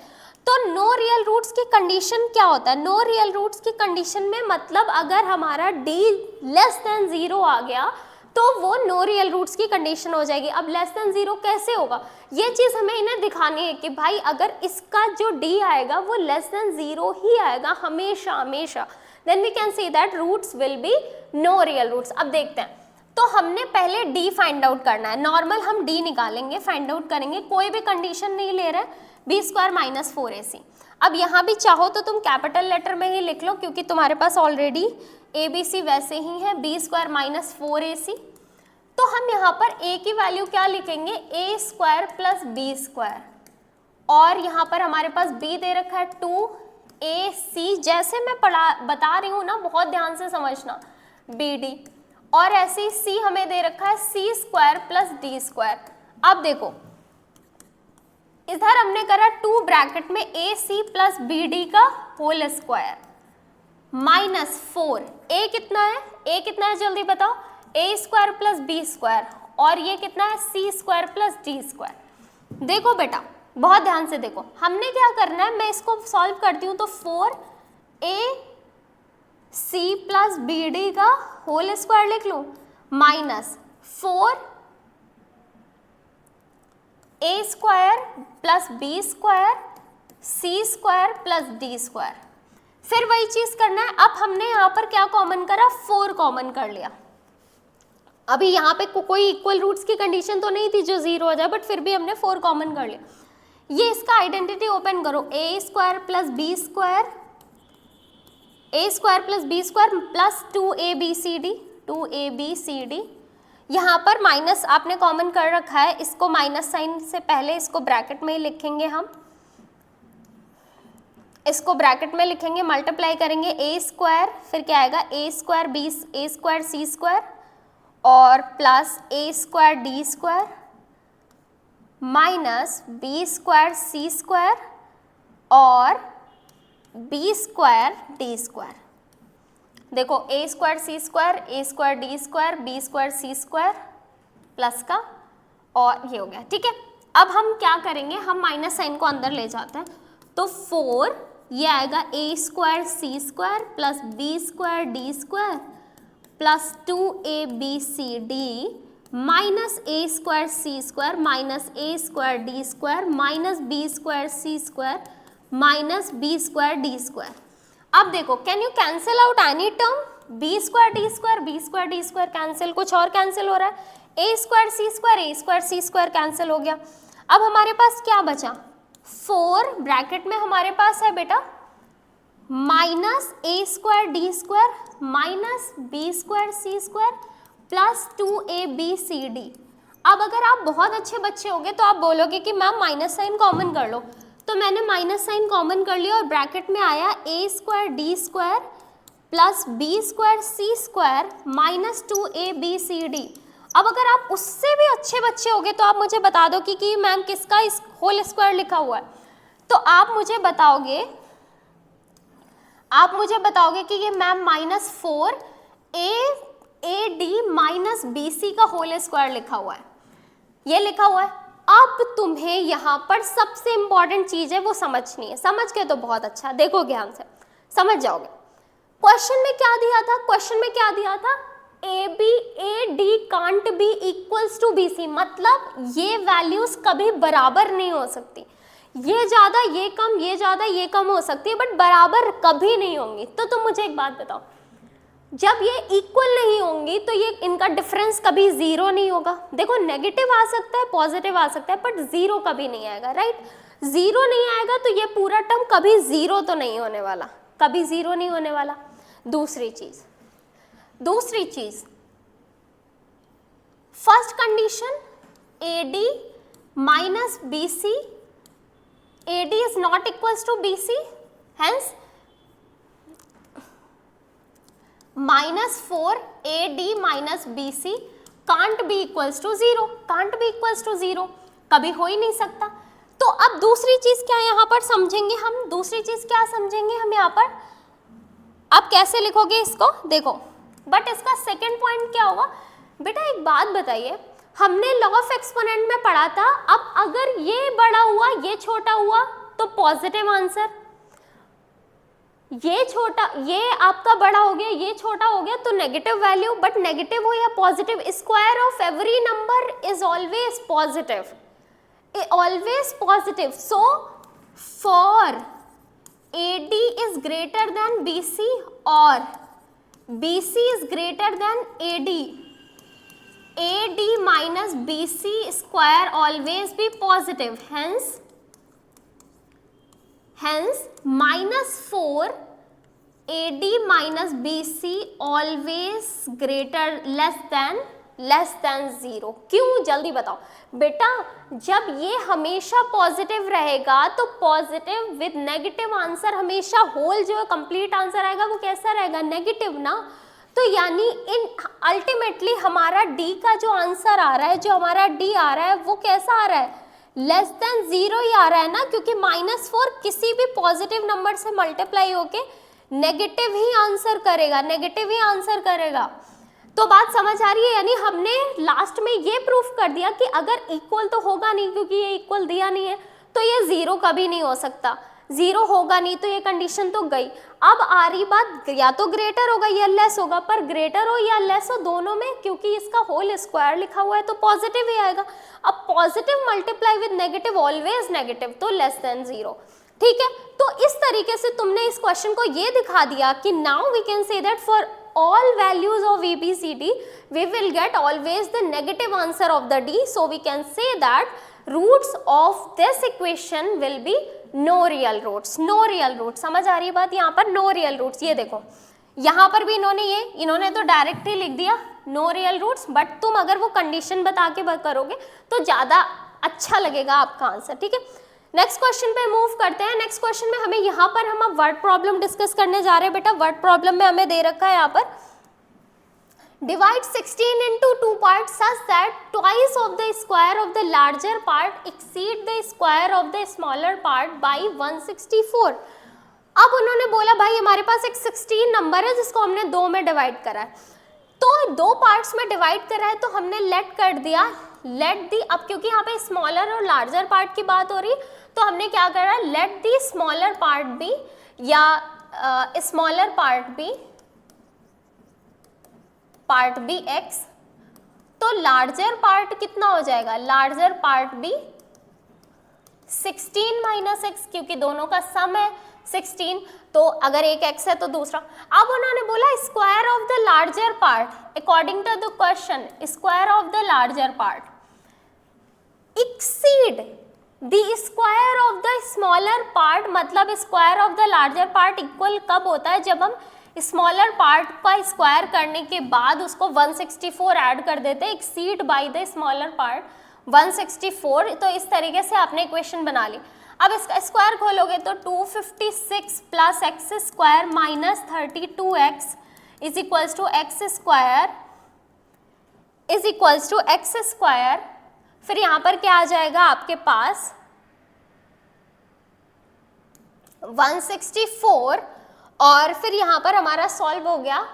A: तो नो रियल रूट्स की कंडीशन क्या होता है? नो रियल रूट्स की कंडीशन में मतलब अगर हमारा D लेस देन 0 आ गया तो वो नो रियल रूट्स की कंडीशन हो जाएगी। अब लेस देन 0 कैसे होगा, ये चीज़ हमें इन्हें दिखानी है कि भाई अगर इसका जो D आएगा वो लेस देन 0 ही आएगा हमेशा हमेशा, then we can see that roots will be no real roots. अब देखते हैं, तो हमने पहले D फाइंड आउट करना है, नॉर्मल हम D निकालेंगे, फाइंड आउट करेंगे, कोई भी कंडीशन नहीं ले रहे, b² माइनस 4ac। अब यहाँ भी चाहो तो तुम कैपिटल लेटर में ही लिख लो क्योंकि तुम्हारे पास ऑलरेडी ABC वैसे ही है, b² माइनस 4ac। तो हम यहाँ पर a की वैल्यू क्या लिखेंगे, a² प्लस b² और यहाँ पर हमारे पास b दे रखा है 2ac, जैसे मैं बता रही हूँ ना, बहुत ध्यान से समझना, bd, और ऐसे ही c हमें दे रखा है c square plus d square. अब देखो इधर हमने करा 2 ब्रैकेट में ac प्लस bd का होल स्क्वायर माइनस 4, a कितना है, a कितना है जल्दी बताओ, a square plus b square, और ये कितना है c square plus d square. देखो बेटा बहुत ध्यान से देखो, हमने क्या करना है, मैं इसको सॉल्व करती हूँ तो 4ac प्लस bd का होल स्क्वायर लिख लूँ minus 4a square plus b square c square plus d square. फिर वही चीज करना है, अब हमने यहाँ पर क्या कॉमन करा, 4 कॉमन कर लिया। अभी यहाँ पे कोई इक्वल रूट्स की कंडीशन तो नहीं थी जो 0 हो जाए, बट फिर भी हमने 4 कॉमन कर लिया। ये इसका आइडेंटिटी ओपन करो, a square plus b square, a square plus b square plus 2abcd, यहाँ पर माइनस आपने कॉमन कर रखा है, इसको माइनस साइन से पहले इसको ब्रैकेट में ही लिखेंगे हम, इसको ब्रैकेट में लिखेंगे, मल्टीप्लाई करेंगे a स्क्वायर, फिर क्या आएगा a स्क्वायर c स्क्वायर और plus a square d square minus b square c square और b स्क्वायर d स्क्वायर। देखो a square c square, a square d square, b square c square plus का, और ये हो गया। ठीक है, अब हम क्या करेंगे, हम माइनस साइन को अंदर ले जाते हैं, तो 4 ये आएगा a square c square plus b square d square plus 2abcd minus a square c square minus a square d square minus b square c square minus b square d square. अब देखो, can you cancel out any term, b square d square, b square d square cancel, कुछ और कैंसिल हो रहा है, a square c square cancel हो गया। अब हमारे पास क्या बचा, 4 ब्रैकेट में हमारे पास है बेटा minus a square d square minus b square c square plus 2abcd। अब अगर आप बहुत अच्छे बच्चे होंगे तो आप बोलोगे कि मैम माइनस साइन कॉमन कर लो, तो मैंने माइनस साइन कॉमन कर लिया और ब्रैकेट में आया a square d square plus b square c square minus 2abcd। अब अगर आप उससे भी अच्छे बच्चे होंगे तो आप मुझे बता दो कि मैम किसका इस होल स्क्वायर लिखा हुआ है, तो आप मुझे बताओगे कि ये ma'am minus 4ad minus bc का होल स्क्वायर लिखा हुआ है, ये लिखा हुआ है। अब तुम्हें यहाँ पर सबसे इंपॉर्टेंट चीज है वो समझनी है, समझ के तो बहुत अच्छा, देखो ध्यान से समझ जाओगे। क्वेश्चन में क्या दिया था, AD can't B equals to BC, मतलब ये वैल्यूज कभी बराबर नहीं हो सकती, ये ज्यादा ये कम, ये ज्यादा ये कम हो सकती है, बट बराबर कभी नहीं होंगी। तो तुम मुझे एक बात बताओ, जब ये इक्वल नहीं होंगी तो ये इनका डिफरेंस कभी 0 नहीं होगा। देखो नेगेटिव आ सकता है, पॉजिटिव आ सकता है, बट 0 कभी नहीं आएगा, राइट। 0 नहीं आएगा तो ये पूरा टर्म कभी 0 तो नहीं होने वाला, कभी 0 नहीं होने वाला। दूसरी चीज first condition, AD minus BC, AD is not equals to BC, hence minus 4AD minus BC can't be equals to 0, कभी हो ही नहीं सकता। तो अब दूसरी चीज क्या यहाँ पर समझेंगे हम, यहाँ पर आप कैसे लिखोगे इसको, देखो, बट इसका सेकंड पॉइंट क्या होगा बेटा, एक बात बताइए, हमने लॉ ऑफ एक्सपोनेंट में पढ़ा था, अब अगर ये बड़ा हुआ ये छोटा हुआ तो पॉजिटिव आंसर, ये आपका बड़ा हो गया ये छोटा हो गया तो नेगेटिव वैल्यू, बट नेगेटिव हो या positive, square of every number is always positive, so for AD is greater than BC or BC is greater than AD minus BC square always be positive, hence minus 4 AD minus BC always less than less than 0। क्यों, जल्दी बताओ बेटा। जब ये हमेशा पॉजिटिव रहेगा तो पॉजिटिव विद नेगेटिव आंसर, हमेशा होल जो है कंप्लीट आंसर आएगा वो कैसा रहेगा, नेगेटिव ना। तो यानी इन अल्टीमेटली हमारा डी का जो आंसर आ रहा है, जो हमारा डी आ रहा है वो कैसा आ रहा है, लेस देन 0 ही आ रहा है ना, क्योंकि -4 किसी भी पॉजिटिव नंबर से मल्टीप्लाई होके नेगेटिव ही आंसर करेगा, नेगेटिव ही आंसर करेगा। तो बात समझ आ रही है। यानी हमने लास्ट में ये प्रूफ कर दिया कि अगर इक्वल तो होगा नहीं, क्योंकि ये इक्वल दिया नहीं है, तो ये 0 कभी नहीं हो सकता, 0 होगा नहीं, तो ये कंडीशन तो गई। अब आ रही बात, या तो ग्रेटर होगा या लेस होगा, पर ग्रेटर हो या लेस हो दोनों में, क्योंकि इसका होल स्क्वायर लिखा हुआ है तो पॉजिटिव ही आएगा। अब positive multiply with negative always negative, तो लेस देन 0। ठीक है, तो इस तरीके से तुमने इस क्वेश्चन को ये दिखा दिया कि now we can say that for all values of ABCD we will get always the negative answer of the D, so we can say that roots of this equation will be no real roots, no real roots। समझ आ रही है बात, यहाँ पर no real roots। ये देखो यहाँ पर भी इन्होंने तो डायरेक्ट ही लिख दिया no real roots, बट तुम अगर वो कंडीशन बता के करोगे तो ज़्यादा अच्छा लगेगा आपका आंसर। ठीक है, नेक्स्ट क्वेश्चन पे मूव करते हैं। नेक्स्ट क्वेश्चन में हमें यहाँ पर हम वर्ड प्रॉब्लम डिस्कस करने जा रहे हैं। बेटा वर्ड प्रॉब्लम में हमें दे रखा है यहाँ पर divide 16 into 2 parts such that twice of the square of the larger part exceed the square of the smaller part by 164। अब उन्होंने बोला भाई हमारे पास एक 16 नंबर है जिसको हमने 2 में डिवाइड करा है, तो 2 पार्ट्स में डिवाइड करा है, तो हमने लेट कर दिया, लेट दी। अब क्योंकि यहाँ पे स्मॉलर और लार्जर पार्ट की बात हो रही है तो हमने क्या करा, let the smaller part be या स्मॉलर पार्ट बी एक्स, तो लार्जर पार्ट कितना हो जाएगा, larger part be 16 minus x, क्योंकि दोनों का सम है 16, तो अगर एक एक्स है तो दूसरा। अब उन्होंने बोला square of the larger part, according to the question square of the larger part exceed the square of the smaller part, मतलब square of the larger part equal कब होता है, जब हम स्मॉलर पार्ट का स्क्वायर करने के बाद उसको 164 ऐड कर देते हैं, exceed by the smaller part 164। तो इस तरीके से आपने इक्वेशन बना ली। अब इसका स्क्वायर खोलोगे तो 256 plus x square minus 32x is equals to x square is equals to x square. फिर यहाँ पर क्या आ जाएगा आपके पास 164, और फिर यहाँ पर हमारा सॉल्व हो गया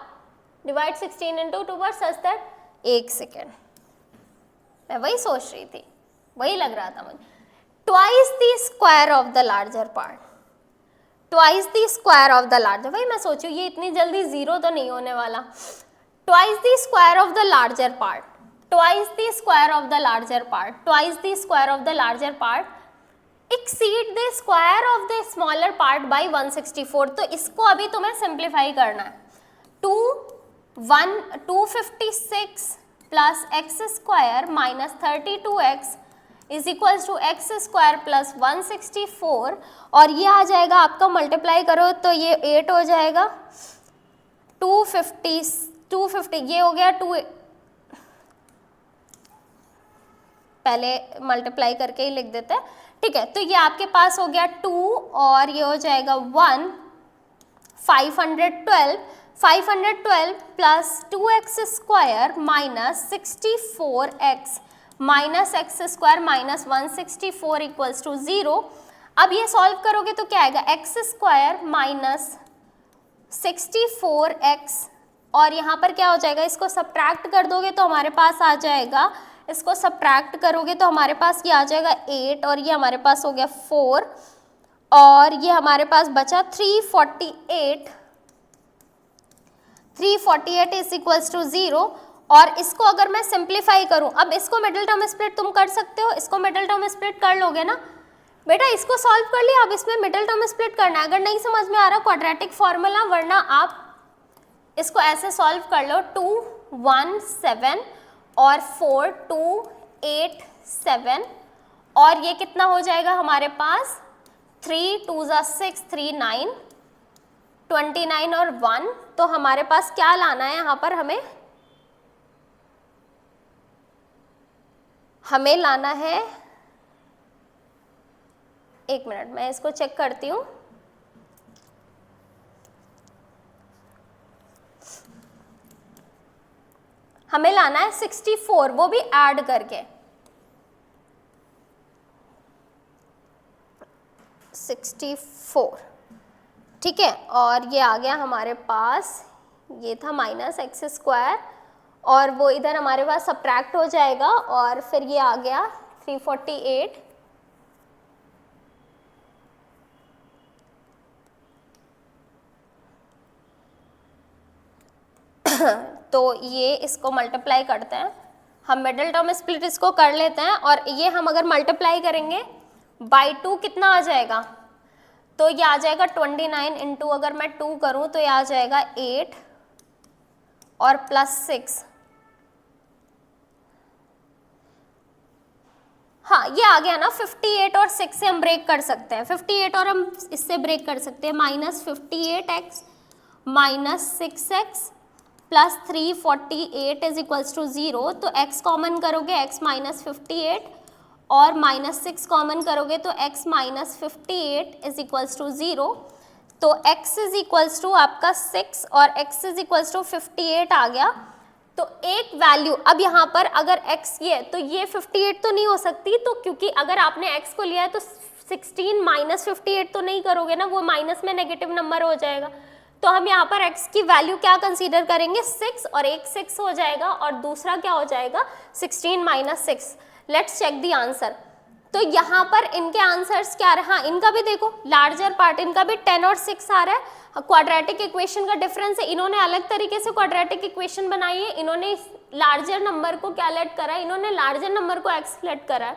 A: डिवाइड 16 into 2 पर सच दैट, एक सेकेंड मैं वही सोच रही थी, वही लग रहा था मुझे, twice the square of the larger part, twice the square of the larger, वही मैं सोचूं ये इतनी जल्दी 0 तो नहीं होने वाला, twice the square of the larger part, twice the square of the larger part, twice the square of the larger part exceed the square of the smaller part by 164। तो इसको अभी तुम्हें सिंप्लीफाई करना है, 256 plus x square minus 32x is equals to x square plus 164, और ये आ जाएगा आपका मल्टीप्लाई करो तो ये 8 हो जाएगा, 250 ये हो गया 2, पहले मल्टीप्लाई करके ही लिख देते हैं। ठीक है, तो ये आपके पास हो गया 2 और ये हो जाएगा 1, 512 plus 2x square minus 64x minus x square minus 164 equals to 0। अब ये सॉल्व करोगे तो क्या आएगा, एक्स स्क्वायर माइनस 64x, और यहाँ पर क्या हो जाएगा, इसको सब्ट्रैक्ट कर दोगे तो हमारे पास आ जाएगा, इसको सब्ट्रैक्ट करोगे तो हमारे पास ये आ जाएगा 8, और ये हमारे पास हो गया 4, और ये हमारे पास बचा 348 इज इक्वल्स टू 0। और इसको अगर मैं सिंप्लीफाई करूं, अब इसको मिडिल टर्म स्प्लिट तुम कर सकते हो, इसको मिडिल टर्म स्प्लिट कर लोगे ना बेटा, इसको सॉल्व कर लिया, अब इसमें मिडिल टर्म स्प्लिट करना है। अगर नहीं समझ में आ रहा क्वाड्रेटिक फॉर्मूला, वरना आप इसको ऐसे सॉल्व कर लो, 2 1 7 और 4 2 8 7, और ये कितना हो जाएगा हमारे पास 3 2 6 3 9 29 और 1। तो हमारे पास क्या लाना है यहाँ पर, हमें हमें लाना है, एक मिनट मैं इसको चेक करती हूँ। हमें लाना है 64, वो भी ऐड करके 64, ठीक है। और ये आ गया हमारे पास, ये था -x², और वो इधर हमारे पास सब्ट्रैक्ट हो जाएगा, और फिर ये आ गया 348। तो ये इसको मल्टीप्लाई करते हैं, हम मिडिल टर्म स्प्लिट इसको कर लेते हैं, और ये हम अगर मल्टीप्लाई करेंगे बाई 2 कितना आ जाएगा, तो ये आ जाएगा 29 इंटू, अगर मैं 2 करूं तो ये आ जाएगा 8 और +6, हाँ ये आ गया ना। 58 और 6 से हम ब्रेक कर सकते हैं, 58 और हम इससे ब्रेक कर सकते हैं, -58x -6x plus 348 is equals to 0, तो x कॉमन करोगे x -58 और -6 कॉमन करोगे तो x -58 इज इक्वल्स टू 0, तो x इज इक्वल्स टू आपका 6 और x इज इक्वल्स टू 58 आ गया। तो एक वैल्यू, अब यहाँ पर अगर x ये, तो ये 58 तो नहीं हो सकती, तो क्योंकि अगर आपने x को लिया है तो 16 -58 तो नहीं करोगे ना, वो माइनस में नेगेटिव नंबर हो जाएगा। तो हम यहाँ पर x की वैल्यू क्या कंसीडर करेंगे, 6, और एक 6 हो जाएगा और दूसरा क्या हो जाएगा 16 - 6। Let's check the answer. तो यहाँ पर इनके आंसर्स क्या रहा, हाँ इनका भी देखो लार्जर पार्ट, इनका भी 10 और 6 आ रहा है। क्वाड्रेटिक इक्वेशन का डिफरेंस है, इन्होंने अलग तरीके से क्वाड्रेटिक इक्वेशन बनाई है, इन्होंने लार्जर नंबर को क्या लेट करा है, इन्होंने लार्जर नंबर को x लेट करा है,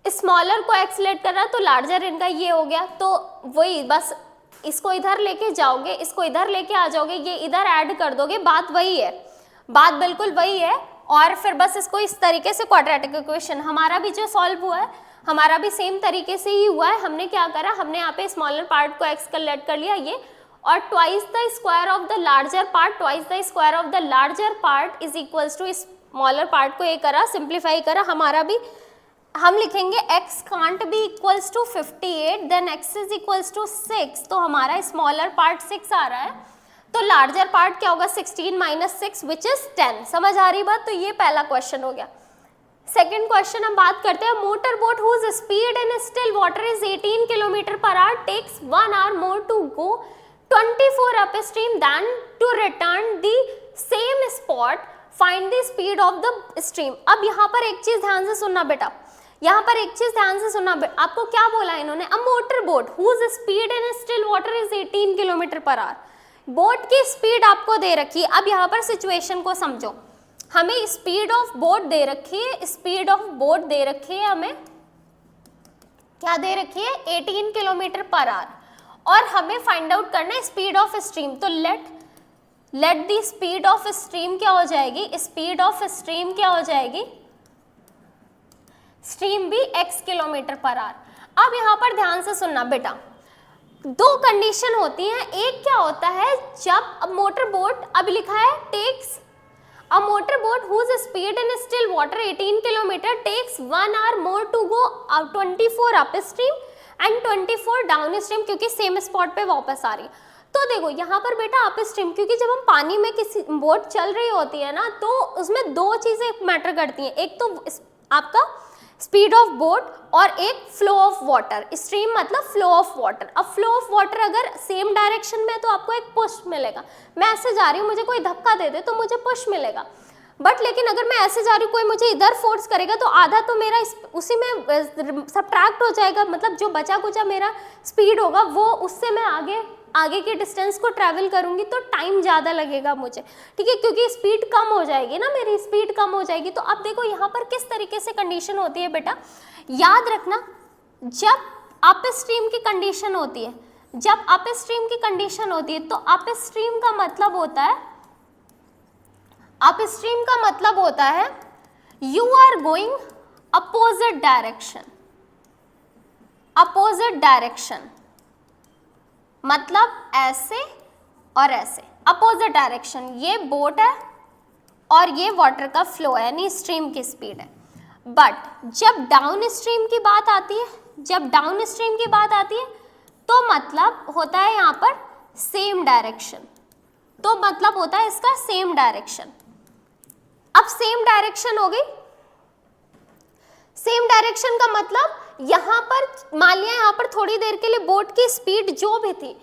A: स्मॉलर को x लेट करा, तो लार्जर इनका ये हो गया। तो वही बस इसको इधर लेके जाओगे, इसको इधर लेके आ जाओगे, ये इधर ऐड कर दोगे, बात वही है, बात बिल्कुल वही है। और फिर बस इसको इस तरीके से क्वाड्रेटिक इक्वेशन हमारा भी जो सॉल्व हुआ है, हमारा भी सेम तरीके से ही हुआ है। हमने क्या करा, हमने यहाँ पे स्मॉलर पार्ट को x का लेट कर लिया ये, और twice the square of the larger part, twice the square of the larger part is equals to smaller part को ये करा, सिंप्लीफाई करा। हमारा भी हम लिखेंगे x can't B equals to 58, then x is equals to 6, तो हमारा स्मॉलर पार्ट 6 आ रहा है, तो लार्जर पार्ट क्या होगा 16 - 6 विच इज 10। समझ आ रही बात, तो ये पहला क्वेश्चन हो गया। सेकेंड क्वेश्चन हम बात करते हैं, motor boat whose speed in still water is 18 km/h takes 1 hour more to go 24 upstream then to return the same spot, find the speed of the stream. अब यहाँ पर एक चीज ध्यान से सुनना बेटा, यहाँ पर एक चीज ध्यान से सुनना, आपको क्या बोला इन्होंने, a motor boat whose speed in still water is 18 km/h, boat की स्पीड आपको दे रखी है। अब यहाँ पर सिचुएशन को समझो, हमें स्पीड ऑफ बोट दे रखी है, स्पीड ऑफ बोट दे रखी है, हमें क्या दे रखी है 18 km/h, और हमें फाइंड आउट करना है स्पीड ऑफ स्ट्रीम। तो let the speed of stream क्या हो जाएगी, स्पीड ऑफ स्ट्रीम क्या हो जाएगी, स्ट्रीम भी x km/h। अब यहाँ पर ध्यान से सुनना बेटा, दो कंडीशन होती हैं, एक क्या होता है जब मोटर बोट, अब लिखा है takes a motor boat whose speed in still water 18 km takes 1 hour more to go 24 upstream and 24 downstream, क्योंकि सेम स्पॉट पे वापस आ रही है। तो देखो यहाँ पर बेटा अप स्ट्रीम, क्योंकि जब हम पानी में किसी बोट चल रही होती है ना, तो उसमें दो चीजें मैटर करती हैं, एक तो आपका स्पीड ऑफ बोट और एक फ्लो ऑफ वाटर। स्ट्रीम मतलब फ्लो ऑफ वाटर। अब फ्लो ऑफ वाटर अगर सेम डायरेक्शन में है तो आपको एक पुश मिलेगा, मैं ऐसे जा रही हूँ, मुझे कोई धक्का दे दे तो मुझे पुश मिलेगा, बट लेकिन अगर मैं ऐसे जा रही हूँ कोई मुझे इधर फोर्स करेगा तो आधा तो मेरा उसी में सब्ट्रैक्ट हो जाएगा, मतलब जो बचा कुचा मेरा स्पीड होगा वो उससे मैं आगे के डिस्टेंस को ट्रैवल करूंगी, तो टाइम ज़्यादा लगेगा मुझे, ठीक है, क्योंकि स्पीड कम हो जाएगी ना, मेरी स्पीड कम हो जाएगी। तो अब देखो यहाँ पर किस तरीके से कंडीशन होती है बेटा, याद रखना, जब अप स्ट्रीम की कंडीशन होती है, जब अप स्ट्रीम की कंडीशन होती है तो अप स्ट्रीम का मतलब होता है, अप स्ट्रीम का मतलब होता है you are going opposite direction, opposite direction मतलब ऐसे और ऐसे, अपोजिट डायरेक्शन। ये बोट है और ये वाटर का फ्लो है, यानी स्ट्रीम की स्पीड है। बट जब डाउन स्ट्रीम की बात आती है, जब डाउन स्ट्रीम की बात आती है तो मतलब होता है यहाँ पर सेम डायरेक्शन, तो मतलब होता है इसका सेम डायरेक्शन। अब सेम डायरेक्शन हो गई, सेम डायरेक्शन का मतलब यहाँ पर मान लिया यहाँ पर थोड़ी देर के लिए बोट की स्पीड जो भी थी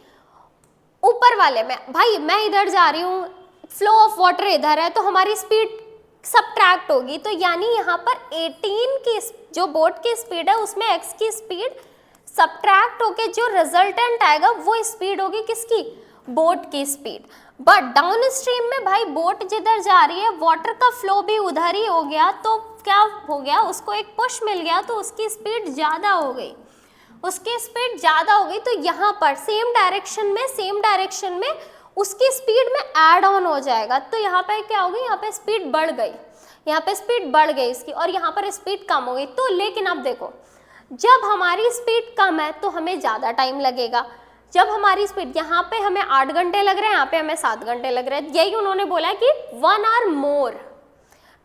A: ऊपर वाले में, भाई मैं इधर जा रही हूँ, फ्लो ऑफ वाटर इधर है, तो हमारी स्पीड सबट्रैक्ट होगी, तो यानी यहाँ पर 18 की जो बोट की स्पीड है उसमें x की स्पीड सबट्रैक्ट होके जो रिजल्टेंट आएगा वो स्पीड होगी किसकी, बोट की स्पीड। बट डाउन स्ट्रीम में भाई बोट जिधर जा रही है वाटर का फ्लो भी उधर ही हो गया, तो क्या हो गया, उसको एक पुश मिल गया तो उसकी स्पीड ज़्यादा हो गई, उसकी स्पीड ज़्यादा हो गई, तो यहाँ पर सेम डायरेक्शन में उसकी स्पीड में ऐड ऑन हो जाएगा, तो यहाँ पे क्या होगी, यहाँ पे स्पीड बढ़ गई, यहाँ पे स्पीड बढ़ गई इसकी, और यहाँ पर स्पीड कम हो गई। तो लेकिन अब देखो, जब हमारी स्पीड कम है तो हमें ज़्यादा टाइम लगेगा, जब हमारी स्पीड यहाँ पे हमें 8 घंटे लग रहे हैं, यहाँ पे हमें 7 घंटे लग रहे हैं, यही उन्होंने बोला कि 1 hour more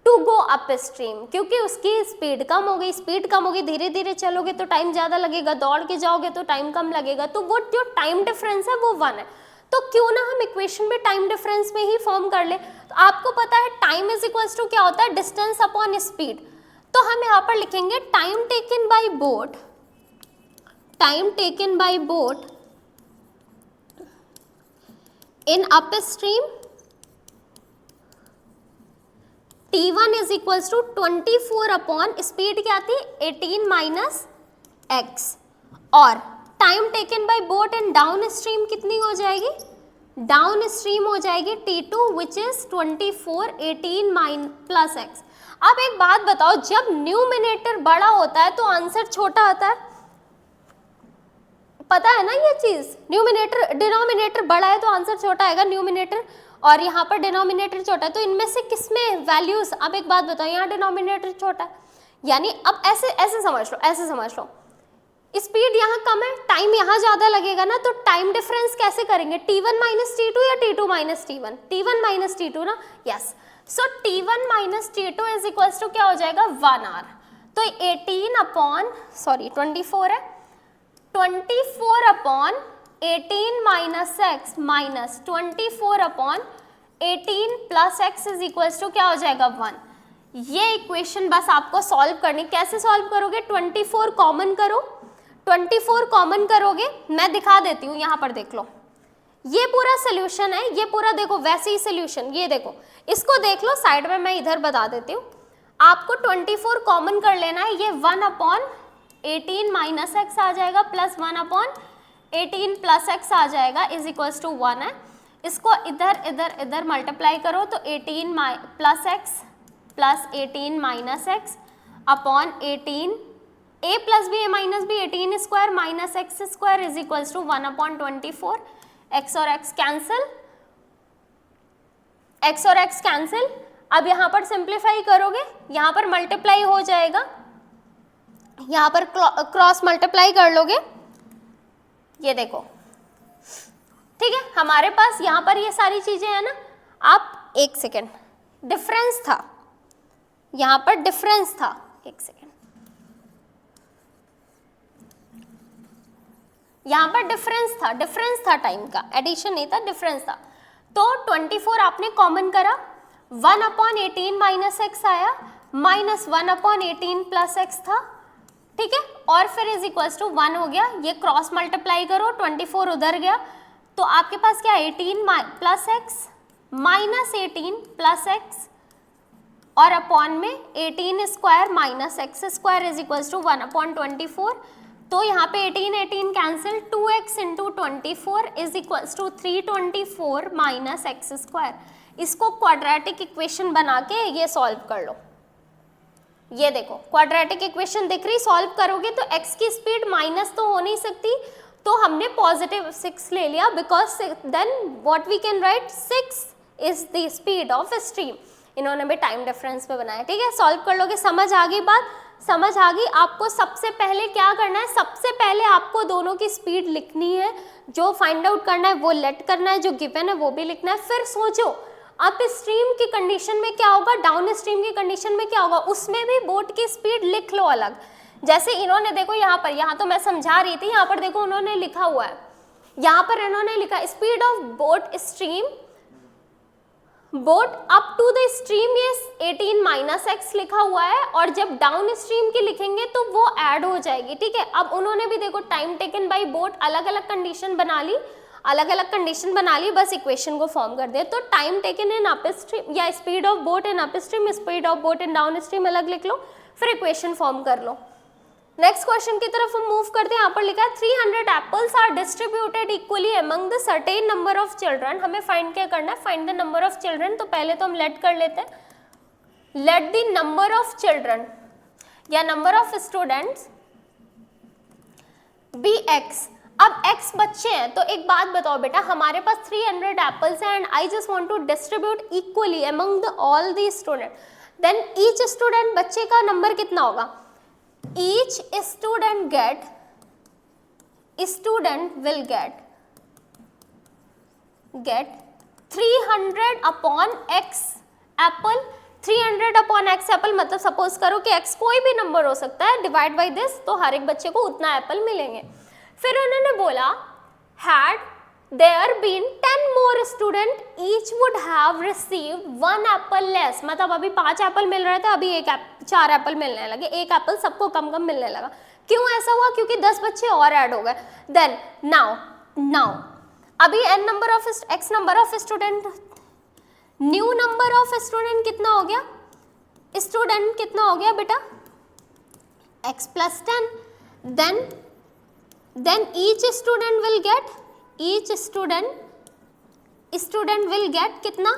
A: to go upstream, क्योंकि उसकी स्पीड कम हो गई, स्पीड कम होगी, धीरे धीरे चलोगे तो टाइम ज़्यादा लगेगा, दौड़ के जाओगे तो टाइम कम लगेगा, तो वो जो टाइम डिफरेंस है वो 1 है। तो क्यों ना हम इक्वेशन में टाइम डिफरेंस में ही फॉर्म कर ले। तो आपको पता है टाइम इज इक्वल्स टू क्या होता है, डिस्टेंस अपॉन स्पीड, तो हम यहाँ पर लिखेंगे time taken by boat, time taken by boat in upstream T1 is equals to 24 upon speed क्या थी 18 माइनस एक्स, और time taken by boat in downstream कितनी हो जाएगी, डाउन स्ट्रीम हो जाएगी T2 which is 24 18 plus x. अब एक बात बताओ, जब न्यूमिनेटर बड़ा होता है तो आंसर छोटा आता है, पता है ना ये चीज, न्यूमिनेटर डिनोमिनेटर बड़ा है तो आंसर छोटा आएगा न्यूमिनेटर, और यहाँ पर डिनोमिनेटर छोटा है, तो इनमें से किसमें वैल्यूज, अब एक बात बताओ, यहाँ डिनोमिनेटर छोटा है, यानी अब ऐसे समझ लो, ऐसे समझ लो, स्पीड यहाँ कम है, टाइम यहाँ ज्यादा लगेगा ना, तो टाइम डिफरेंस कैसे करेंगे, T1 माइनस T2 या T2 minus T1, T1 minus T2 ना, yes, so T1 minus T2 is equals to क्या हो जाएगा 1 आवर, तो 18 अपॉन 24 है, 24 upon 18 minus x minus 24 upon 18 plus x is equals to क्या हो जाएगा 1। ये इक्वेशन बस आपको सॉल्व करनी, कैसे सॉल्व करोगे, 24 कॉमन करो, 24 कॉमन करोगे, मैं दिखा देती हूँ, यहाँ पर देख लो, ये पूरा सोल्यूशन है, ये पूरा देखो वैसे ही सोल्यूशन, ये देखो, इसको देख लो साइड में, मैं इधर बता देती हूँ, आपको 24 कॉमन कर लेना है, ये 1 अपॉन 18 माइनस एक्स आ जाएगा प्लस 1 अपॉन 18 प्लस एक्स आ जाएगा इज इक्वल्स टू 1 है, इसको इधर इधर इधर मल्टीप्लाई करो तो 18 plus x plus 18 minus x upon 18 a plus b a minus b 18 square minus x square is equals to 1 upon 24, x और एक्स कैंसिल, एक्स और एक्स कैंसिल, अब यहाँ पर सिंप्लीफाई करोगे, यहाँ पर मल्टीप्लाई हो जाएगा, यहाँ पर क्रॉस मल्टीप्लाई कर लोगे, ये देखो, ठीक है, हमारे पास यहाँ पर ये सारी चीजें हैं ना, आप एक सेकेंड, डिफरेंस था, यहाँ पर डिफरेंस था, एक सेकेंड, यहाँ पर डिफरेंस था टाइम का, एडिशन नहीं था, डिफरेंस था, तो 24 आपने कॉमन करा, 1 अपॉन 18 माइनस एक्स आया, माइनस 1 अपॉन 18 प्लस एक्स था, ठीक है, और फिर इज इक्वल्स टू 1 हो गया, ये क्रॉस मल्टीप्लाई करो, 24 उधर गया, तो आपके पास क्या 18 plus x minus 18 plus x और अपॉन में 18 square minus x square is equals to 1 upon 24, तो यहाँ पे 18 cancel, 2x into 24 is equals to 324 minus x square, इसको क्वाड्रेटिक इक्वेशन बना के ये सॉल्व कर लो, ये देखो क्वाड्रेटिक इक्वेशन दिख रही, सॉल्व करोगे तो x की स्पीड माइनस तो हो नहीं सकती, तो हमने पॉजिटिव 6 ले लिया, because then what we can write 6 is the speed of stream, इन्होंने भी टाइम डिफरेंस पे बनाया, ठीक है, सॉल्व कर लोगे, समझ आ गई बात, समझ आ गई। आपको सबसे पहले क्या करना है, सबसे पहले आपको दोनों की स्पीड लिखनी है, जो फाइंड आउट करना है वो लेट करना है, जो गिवन है वो भी लिखना है, फिर सोचो अप स्ट्रीम की कंडीशन में क्या होगा, डाउन स्ट्रीम की कंडीशन में क्या होगा, उसमें भी बोट की स्पीड लिख लो अलग। जैसे इन्होंने देखो यहाँ पर, यहाँ तो मैं समझा रही थी, यहाँ पर देखो उन्होंने लिखा हुआ है, यहाँ पर इन्होंने लिखा speed of boat stream, boat up to the stream ये 18 - x लिखा हुआ है, और जब डाउन स्ट्रीम की लिखेंगे तो वो ऐड हो जाएगी, ठीक है। अब उन्होंने भी देखो टाइम टेकन बाय बोट अलग अलग कंडीशन बना ली, अलग अलग कंडीशन बना ली, बस इक्वेशन को फॉर्म कर दे। तो time taken in upstream या speed of boat in upstream, speed of boat in downstream अलग लिख लो, फिर इक्वेशन फॉर्म कर लो। नेक्स्ट क्वेश्चन की तरफ हम मूव करते हैं। यहाँ पर लिखा है 300 apples are distributed equally among the certain number of children. हमें फाइंड क्या करना है, find the number of children. तो पहले तो हम लेट कर लेते हैं, let the number of children या number of students be x। अब x बच्चे हैं, तो एक बात बताओ बेटा, हमारे पास 300 एप्पल्स हैं and I just want to distribute equally among the all the student, then each student बच्चे का नंबर कितना होगा, each student will get 300 upon x apple। 300 upon x apple मतलब सपोज करो कि x कोई भी नंबर हो सकता है, डिवाइड बाई दिस, तो हर एक बच्चे को उतना एप्पल मिलेंगे। फिर उन्होंने बोला had there been 10 more student each would have received 1 apple less। मतलब अभी 5 एप्पल मिल रहे थे, अभी 4 एप्पल मिलने लगे, 1 एप्पल सबको कम कम मिलने लगा। क्यों ऐसा हुआ, क्योंकि 10 बच्चे और ऐड हो गए। देन नाउ अभी n number of x number of student, new number of student कितना हो गया, स्टूडेंट कितना हो गया बेटा x + 10। then each student will get कितना,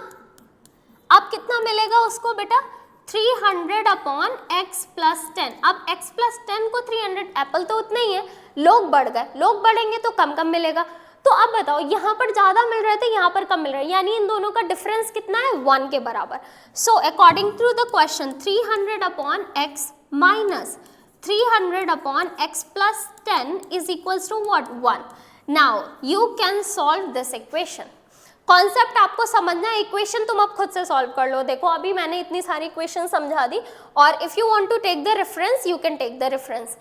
A: अब कितना मिलेगा उसको बेटा 300 upon x + 10। अब x + 10 को 300, एप्पल तो उतने ही है, लोग बढ़ गए, लोग बढ़ेंगे तो कम कम मिलेगा। तो अब बताओ यहाँ पर ज्यादा मिल रहे थे, यहाँ पर कम मिल रहा है, यानी इन दोनों का डिफरेंस कितना है, 1 के बराबर। So according to the question 300 upon x minus 300 upon x plus 10 is equals to what, 1। Now you can solve this equation। Concept आपको समझना है, इक्वेशन तुम अब खुद से सॉल्व कर लो। देखो अभी मैंने इतनी सारी इक्वेशन समझा दी, और if you want to take the reference you can take the reference.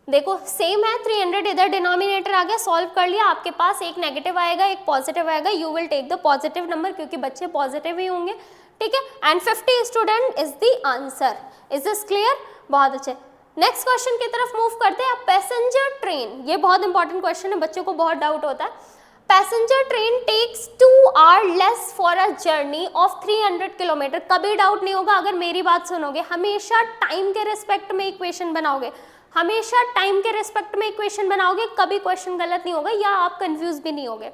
A: देखो सेम है, 300 इधर डिनोमिनेटर आ गया, सॉल्व कर लिया, आपके पास एक नेगेटिव आएगा एक पॉजिटिव आएगा, you will take the positive number क्योंकि बच्चे पॉजिटिव ही होंगे, ठीक है। And 50 student is the answer. Is this clear? बहुत अच्छे। नेक्स्ट क्वेश्चन की तरफ मूव करते हैं। पैसेंजर ट्रेन, ये बहुत इंपॉर्टेंट क्वेश्चन है, बच्चों को बहुत डाउट होता है। Passenger train takes 2 hours less for a journey of 300 kilometre. कभी डाउट नहीं होगा अगर मेरी बात सुनोगे, हमेशा टाइम के रिस्पेक्ट में इक्वेशन बनाओगे, हमेशा टाइम के रिस्पेक्ट में इक्वेशन बनाओगे, कभी क्वेश्चन गलत नहीं होगा या आप कंफ्यूज भी नहीं होगे।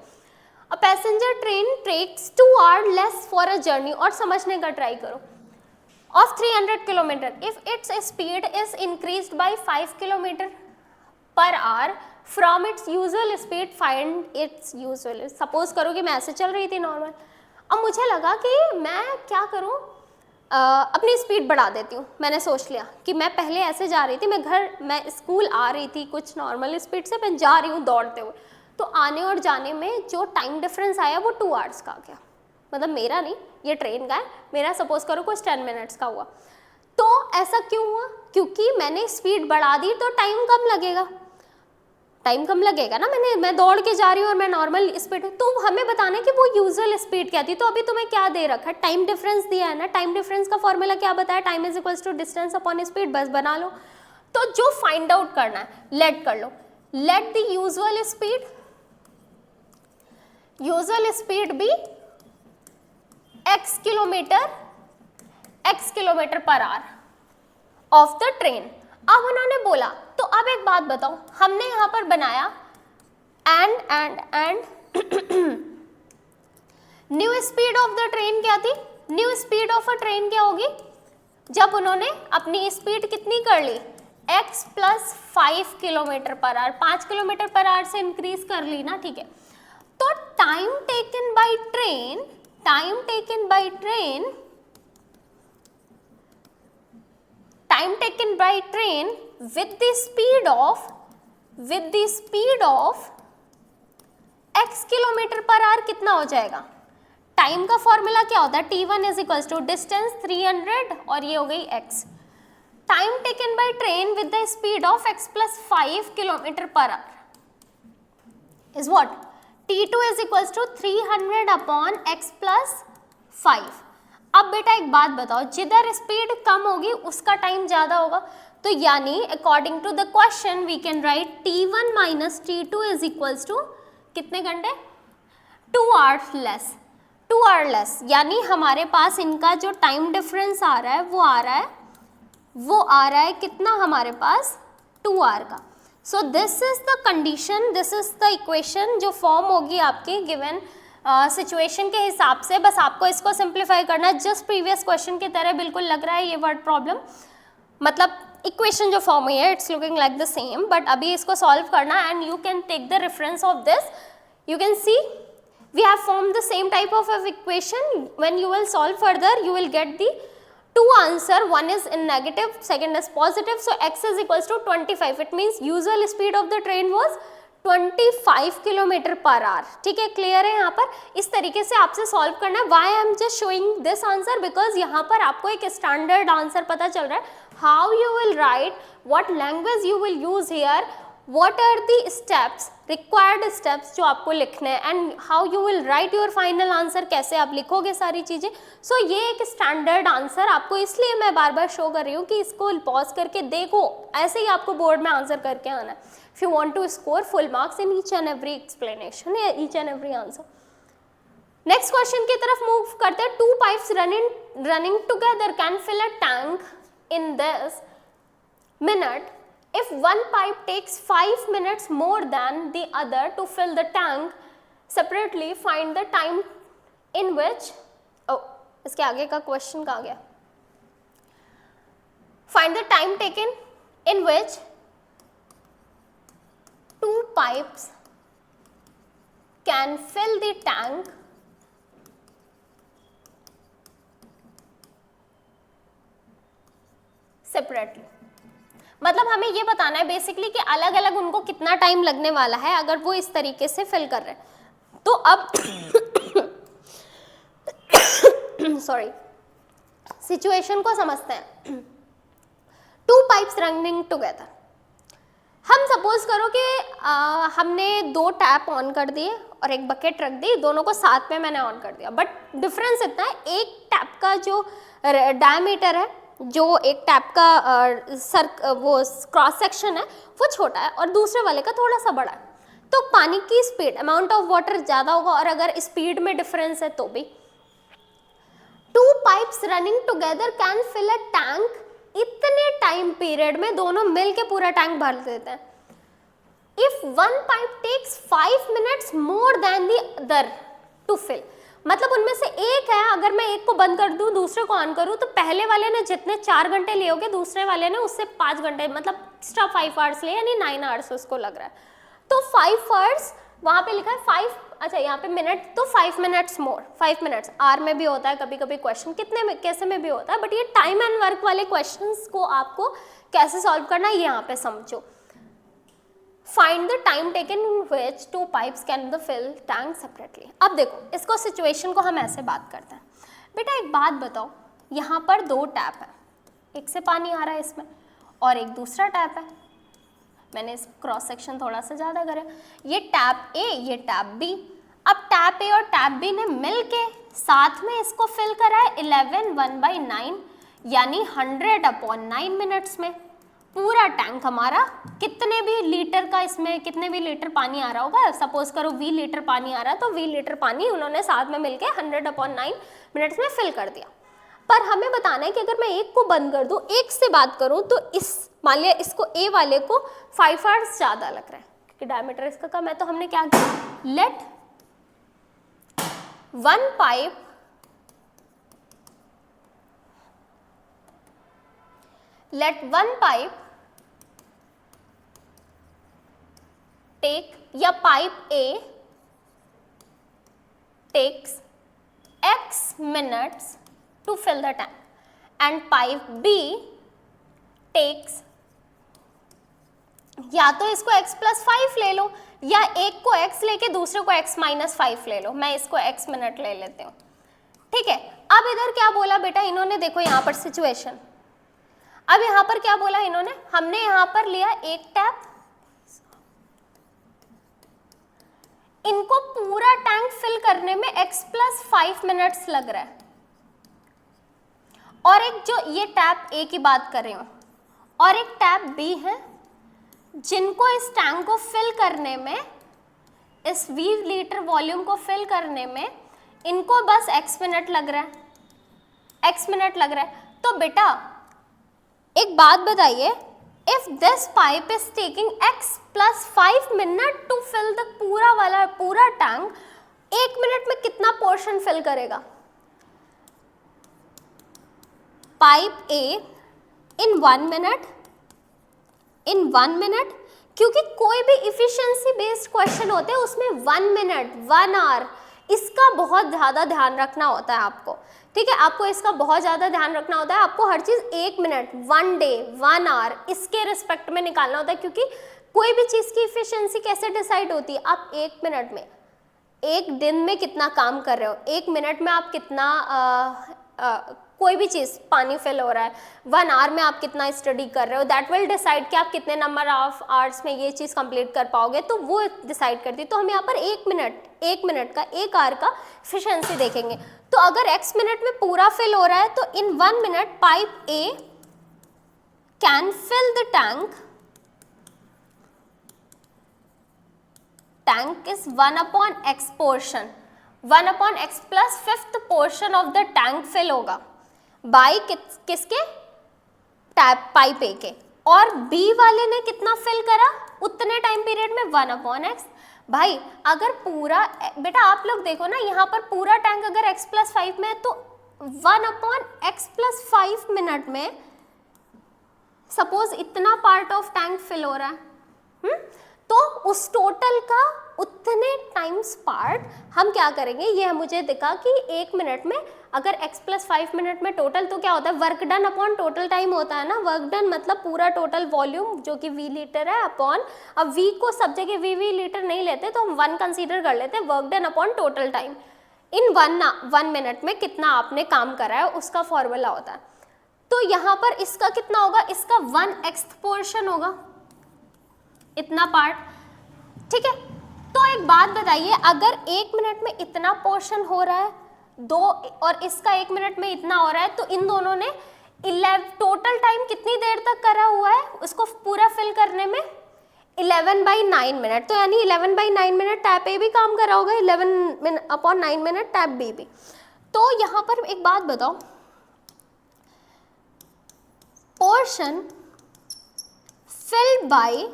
A: A passenger train takes 2 hours less for a journey, और समझने का ट्राई करो, of 300 kilometer if its speed is increased by 5 kilometer per hour from its usual speed find its usual। Suppose करो कि मैं ऐसे चल रही थी नॉर्मल, अब मुझे लगा कि मैं क्या करूं, अपनी स्पीड बढ़ा देती हूँ। मैंने सोच लिया कि मैं पहले ऐसे जा रही थी, मैं स्कूल आ रही थी कुछ नॉर्मल स्पीड से, मैं जा रही हूँ दौड़ते हुए, तो आने और जाने में जो टाइम डिफरेंस आया वो 2 hours का आ गया। मतलब मेरा नहीं, ये ट्रेन का है, मेरा सपोज करो कुछ 10 मिनट्स का हुआ। तो ऐसा क्यों हुआ, क्योंकि मैंने स्पीड बढ़ा दी तो टाइम कम लगेगा, टाइम कम लगेगा ना, मैं दौड़ के जा रही हूँ और मैं नॉर्मल स्पीड, तो हमें बताना है कि वो यूजुअल स्पीड क्या थी। तो अभी तुम्हें क्या दे रखा है, टाइम डिफरेंस दिया है ना, टाइम डिफरेंस का फॉर्मूला क्या बताया, time is equals to distance upon speed, बस बना लो। तो जो फाइंड आउट करना है लेट कर लो, let the usual speed be x kilometre पर आवर ऑफ द ट्रेन। अब उन्होंने बोला, तो अब एक बात बताओ, हमने यहां पर बनाया and new speed of the train क्या थी, new speed of a train क्या होगी, जब उन्होंने अपनी स्पीड कितनी कर ली x + 5 kilometre per hour, 5 kilometre per hour से इंक्रीज कर ली ना, ठीक है। तो time taken by train with the speed of x kilometre per hour कितना हो जाएगा, टाइम का फॉर्मूला क्या होता है, T1 is equals to distance 300 और ये हो गई x. Time taken by train with the speed of x plus 5 kilometre पर hour is what, T2 is equals to 300 upon x plus 5. अब बेटा एक बात बताओ, जिधर स्पीड कम होगी उसका टाइम ज्यादा होगा, तो यानी according to the question we can write T1 minus T2 is equals to कितने घंटे, 2 hours लेस, 2 hour लेस. यानी हमारे पास इनका जो टाइम डिफरेंस आ रहा है वो आ रहा है कितना हमारे पास, 2 hour का. सो this is the condition, this is the equation जो फॉर्म होगी आपके गिवन सिचुएशन के हिसाब से. बस आपको इसको सिंप्लीफाई करना है, जस्ट प्रीवियस क्वेश्चन की तरह बिल्कुल लग रहा है ये वर्ड प्रॉब्लम, मतलब इक्वेशन जो फॉर्म हुई है it's looking like the same, but अभी इसको सॉल्व करना and you can take the reference of this. You can see we have formed the same type of equation. When you will solve further, you will get the two answer. One is in negative, second is positive. So x is equals to 25. It means usual speed of the train was 25 kilometre per hour. ठीक है, क्लियर है. यहाँ पर इस तरीके से आपसे सॉल्व करना है. Why I am just showing this answer because यहाँ पर आपको एक स्टैंडर्ड आंसर पता चल रहा है. How you will write, what language you will use here, what are the steps, required steps जो आपको लिखने हैं, and how you will write your final answer, कैसे आप लिखोगे सारी चीज़ें. सो ये एक स्टैंडर्ड आंसर आपको इसलिए मैं बार बार शो कर रही हूँ कि इसको पॉज करके देखो, ऐसे ही आपको बोर्ड में आंसर करके आना है. If you want to score full marks in each and every explanation, each and every answer. Next question की तरफ मूव करते हैं. 2 pipes running together can fill a tank in this minute. If one pipe takes 5 minutes more than the other to fill the tank separately, find the time in which, oh, इसके आगे का क्वेश्चन कहाँ गया, find the time taken in which 2 pipes can fill the tank separately. मतलब हमें ये बताना है बेसिकली कि अलग अलग उनको कितना टाइम लगने वाला है अगर वो इस तरीके से फिल कर रहे हैं. तो अब सॉरी, सिचुएशन को समझते हैं. 2 pipes running together. हम सपोज करो कि हमने 2 टैप ऑन कर दिए और एक बकेट रख दी, दोनों को साथ में मैंने ऑन कर दिया, बट डिफरेंस इतना है, एक टैप का जो डायमीटर है, जो एक टैप का वो क्रॉस सेक्शन है वो छोटा है और दूसरे वाले का थोड़ा सा बड़ा है. तो पानी की स्पीड, अमाउंट ऑफ वाटर ज़्यादा होगा, और अगर स्पीड में डिफरेंस है तो भी. 2 pipes running together can fill a tank. इतने टाइम पीरियड में दोनों मिल के पूरा टैंक भर देते हैं. If one pipe takes 5 minutes more than the other to fill, मतलब उनमें से एक है, अगर मैं एक को बंद कर दूं दूसरे को ऑन करूं तो पहले वाले ने जितने 4 घंटे लिए होंगे दूसरे वाले ने उससे 5 घंटे, मतलब एक्स्ट्रा 5 hours लिए, यानी 9 hours उसको लग रहा है. तो 5 hours वहाँ पे लिखा है 5, अच्छा यहाँ पे मिनट, तो 5 minutes मोर, 5 minutes आर में भी होता है कभी कभी क्वेश्चन, कितने में कैसे में भी होता है, बट ये टाइम एंड वर्क वाले क्वेश्चंस को आपको कैसे सॉल्व करना है ये यहाँ पे समझो. Find the time taken in which 2 pipes can fill tank separately. अब देखो इसको सिचुएशन को हम ऐसे बात करते हैं. बेटा एक बात बताओ, यहाँ पर 2 टैप है, एक से पानी आ रहा है इसमें और एक दूसरा टैप है. मैंने इस क्रॉस सेक्शन थोड़ा सा ज़्यादा करा, ये टैप ए, ये टैप बी. अब टैप ए और टैप बी ने मिल के साथ में इसको फिल करा है 11 1/9 यानी 100/9 मिनट्स में. पूरा टैंक हमारा कितने भी लीटर का, इसमें कितने भी लीटर पानी आ रहा होगा, सपोज करो 20 लीटर पानी आ रहा है, तो 20 लीटर पानी उन्होंने साथ में मिलके 100/9 मिनट्स में फिल कर दिया. पर हमें बताना है कि अगर मैं एक को बंद कर दूं, एक से बात करूं, तो इस मान लिया इसको ए वाले को 5 hours ज़्यादा लग रहा है क्योंकि डायमीटर इसका कम है, तो हमने क्या किया, लेट वन पाइप take, या pipe A takes x minutes to fill the tank and pipe B takes या तो इसको x प्लस 5 ले लो, या एक को x लेके दूसरे को x माइनस 5 ले लो। मैं इसको x मिनट ले लेती हूँ, ठीक है। अब इधर क्या बोला बेटा इन्होंने, देखो यहाँ पर सिचुएशन, अब यहाँ पर क्या बोला इन्होंने, हमने यहाँ पर लिया एक टैप, इनको पूरा टैंक फिल करने में x प्लस 5 मिनट्स लग रहा है, और एक जो ये टैप A की बात कर रही हूँ और एक टैप B है, जिनको इस टैंक को फिल करने में, इस 20 लीटर वॉल्यूम को फिल करने में इनको बस x मिनट लग रहा है, x मिनट लग रहा है। तो बेटा एक बात बताइए, if this pipe is taking x plus 5 minute to fill the पूरा टैंक, 1 मिनट में कितना पोर्शन फिल करेगा? Pipe A in 1 minute, in 1 minute, क्योंकि कोई भी इफिशिएंसी बेस्ड क्वेश्चन होते हैं उसमें 1 मिनट 1 आवर, इसका बहुत ज़्यादा ध्यान रखना होता है आपको, ठीक है। आपको इसका बहुत ज़्यादा ध्यान रखना होता है, आपको हर चीज़ 1 मिनट 1 डे 1 आवर इसके रिस्पेक्ट में निकालना होता है, क्योंकि कोई भी चीज़ की इफिशिएंसी कैसे डिसाइड होती है? आप 1 मिनट में, एक दिन में कितना काम कर रहे हो, 1 मिनट में आप कितना कोई भी चीज़ पानी फिल हो रहा है, 1 आवर में आप कितना स्टडी कर रहे हो, दैट विल डिसाइड कि आप कितने नंबर ऑफ आवर्स में ये चीज़ कंप्लीट कर पाओगे, तो वो डिसाइड करती है। तो हम यहाँ पर 1 मिनट का 1 आवर का एफिशिएंसी देखेंगे। तो अगर x मिनट में पूरा फिल हो रहा है तो in 1 minute pipe A can fill the tank is 1/x portion, 1/x plus 5th portion of the tank fill होगा बाई किसके? टैप पाइप A के। और B वाले ने कितना फिल करा उतने टाइम पीरियड में? 1/x। भाई अगर पूरा, बेटा आप लोग देखो ना, यहाँ पर पूरा टैंक अगर x प्लस 5 में है तो 1/x प्लस 5 मिनट में सपोज इतना पार्ट ऑफ टैंक फिल हो रहा है, तो उस टोटल का उतने टाइम्स पार्ट हम क्या करेंगे, ये मुझे दिखा कि 1 मिनट में अगर x प्लस 5 मिनट में टोटल, तो क्या होता है, work done upon total time होता है ना। वर्क डन मतलब पूरा टोटल वॉल्यूम जो कि v लीटर है अपॉन, अब v को सब जगह v लीटर नहीं लेते तो हम 1 कंसीडर कर लेते हैं, work done upon total time in 1 minute में कितना आपने काम करा है उसका फॉर्मूला होता है। तो यहाँ पर इसका कितना होगा, इसका 1/x पोर्शन होगा, इतना पार्ट, ठीक है। तो एक बात बताइए, अगर 1 मिनट में इतना पोर्शन हो रहा है दो, और इसका 1 मिनट में इतना हो रहा है, तो इन दोनों ने टोटल टाइम कितनी देर तक करा हुआ है उसको पूरा फिल करने में? 11/9 मिनट। तो यानी 11/9 मिनट टैप A भी काम कर रहा होगा, 11/9 मिनट टैप B भी। तो यहाँ पर एक बात बताओ, portion filled by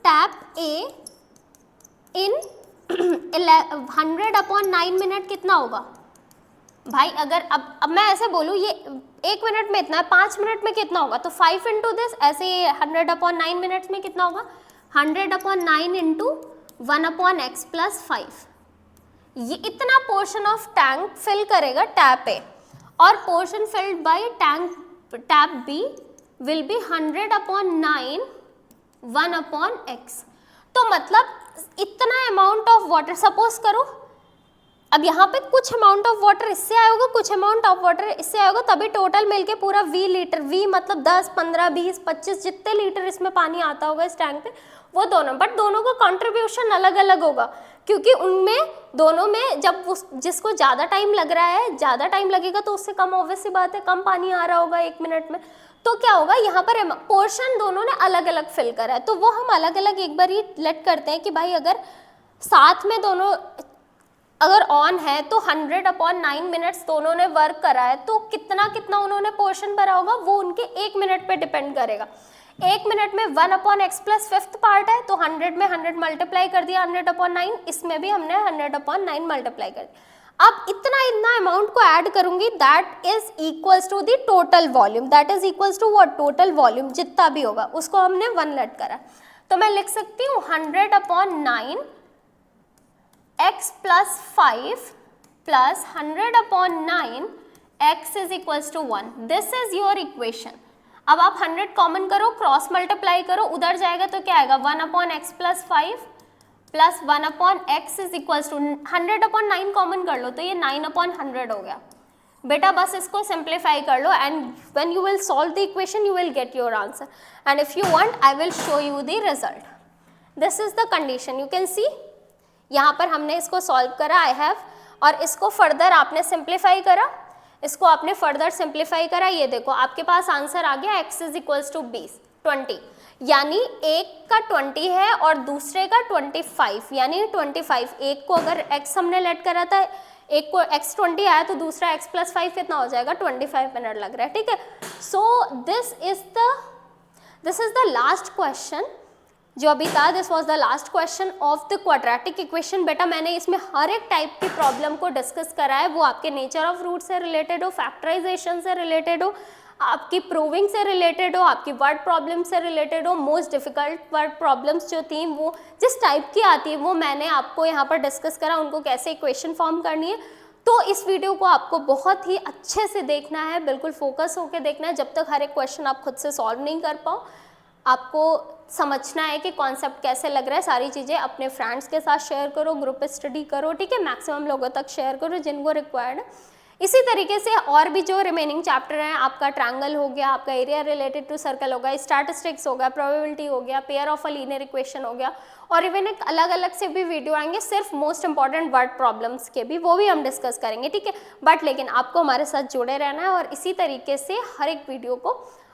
A: tap A in 100/9 minute कितना होगा? भाई अगर अब मैं ऐसे बोलूँ, ये 1 मिनट में इतना है, 5 मिनट में कितना होगा, तो 5 इंटू दिस, ऐसे 100/9 मिनट्स में कितना होगा, 100/9 इंटू 1/x प्लस 5। ये इतना पोर्शन ऑफ टैंक फिल करेगा टैप A, और portion filled by tap B will be 100/9 1/x। तो मतलब इतना अमाउंट ऑफ वाटर, सपोज करो अब यहाँ पे कुछ अमाउंट ऑफ वाटर इससे आया होगा, कुछ अमाउंट ऑफ वाटर इससे आया होगा, तभी टोटल मिलके पूरा v लीटर, v मतलब 10 15 20 25 जितने लीटर इसमें पानी आता होगा इस टैंक पे, वो दोनों, बट दोनों का कंट्रीब्यूशन अलग अलग होगा, क्योंकि उनमें दोनों में जब जिसको ज़्यादा टाइम लग रहा है, ज़्यादा टाइम लगेगा तो उससे कम, ऑब्वियस सी बात है, कम पानी आ रहा होगा 1 मिनट में। तो क्या होगा, यहाँ पर पोर्शन दोनों ने अलग अलग फिल करा है, तो वो हम अलग अलग एक बार ही लेट करते हैं कि भाई अगर साथ में दोनों अगर ऑन है तो 100/9 मिनट्स दोनों ने वर्क करा है, तो कितना कितना उन्होंने पोर्शन भरा होगा वो उनके 1 मिनट पे डिपेंड करेगा। 1 मिनट में 1/x प्लस 5th पार्ट है, तो 100 में 100 मल्टीप्लाई कर दिया 100/9, इसमें भी हमने 100/9 मल्टीप्लाई कर दिया। अब इतना अमाउंट को ऐड करूंगी, that is equals to the total volume, that is equals to what, total volume जितना भी होगा उसको हमने 1 लेट करा। तो मैं लिख सकती हूँ 100/9 x plus 5 plus 100/9 x is equals to 1। This is your equation. अब आप 100 कॉमन करो, क्रॉस मल्टीप्लाई करो, उधर जाएगा तो क्या आएगा 1/x + 5 plus 1/x is equals to 100/9 common कर लो तो ये 9/100 हो गया। बेटा बस इसको सिंप्लीफाई कर लो and when you will solve the equation you will get your answer and if you want I will show you the result. This is the condition, you can see यहाँ पर हमने इसको सॉल्व करा आई हैव, और इसको फर्दर आपने सिंप्लीफाई करा, इसको आपने फर्दर सिंप्लीफाई करा, ये देखो आपके पास आंसर आ गया x इज इक्वल्स टू 20, यानी एक का 20 है और दूसरे का 25, यानी 25। एक को अगर x हमने लेट करा था, एक को x 20 आया तो दूसरा x + 5 कितना हो जाएगा 25 मिनट लग रहा है, ठीक है। सो this is the last question जो अभी था, this was the last question of the quadratic equation. बेटा मैंने इसमें हर एक टाइप की प्रॉब्लम को डिस्कस करा है, वो आपके नेचर ऑफ रूट से रिलेटेड हो, फैक्टराइजेशन से रिलेटेड हो, आपकी प्रूविंग से रिलेटेड हो, आपकी वर्ड प्रॉब्लम से रिलेटेड हो, मोस्ट डिफिकल्ट वर्ड प्रॉब्लम्स जो थी वो जिस टाइप की आती है वो मैंने आपको यहाँ पर डिस्कस करा, उनको कैसे इक्वेशन फॉर्म करनी है। तो इस वीडियो को आपको बहुत ही अच्छे से देखना है, बिल्कुल फोकस होकर देखना है, जब तक हर एक क्वेश्चन आप खुद से सॉल्व नहीं कर पाओ। आपको समझना है कि कॉन्सेप्ट कैसे लग रहा है, सारी चीज़ें अपने फ्रेंड्स के साथ शेयर करो, ग्रुप स्टडी करो, ठीक है, मैक्सिमम लोगों तक शेयर करो जिनको रिक्वायर्ड है। इसी तरीके से और भी जो रिमेनिंग चैप्टर हैं, आपका ट्रायंगल हो गया, आपका एरिया रिलेटेड टू सर्कल हो गया, स्टैटिस्टिक्स हो गया, प्रोबेबिलिटी हो गया, pair of a linear equation हो गया, और इवन एक अलग अलग से भी वीडियो आएंगे सिर्फ मोस्ट इंपॉर्टेंट वर्ड प्रॉब्लम्स के भी, वो भी हम डिस्कस करेंगे, ठीक है। बट लेकिन आपको हमारे साथ जुड़े रहना है और इसी तरीके से हर एक वीडियो को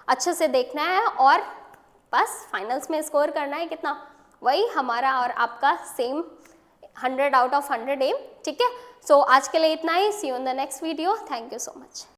A: अच्छे से देखना है और बस फाइनल्स में स्कोर करना है कितना, वही हमारा और आपका सेम 100 आउट ऑफ 100 एम, ठीक है। सो आज के लिए इतना ही, see you in the next video, thank you so much.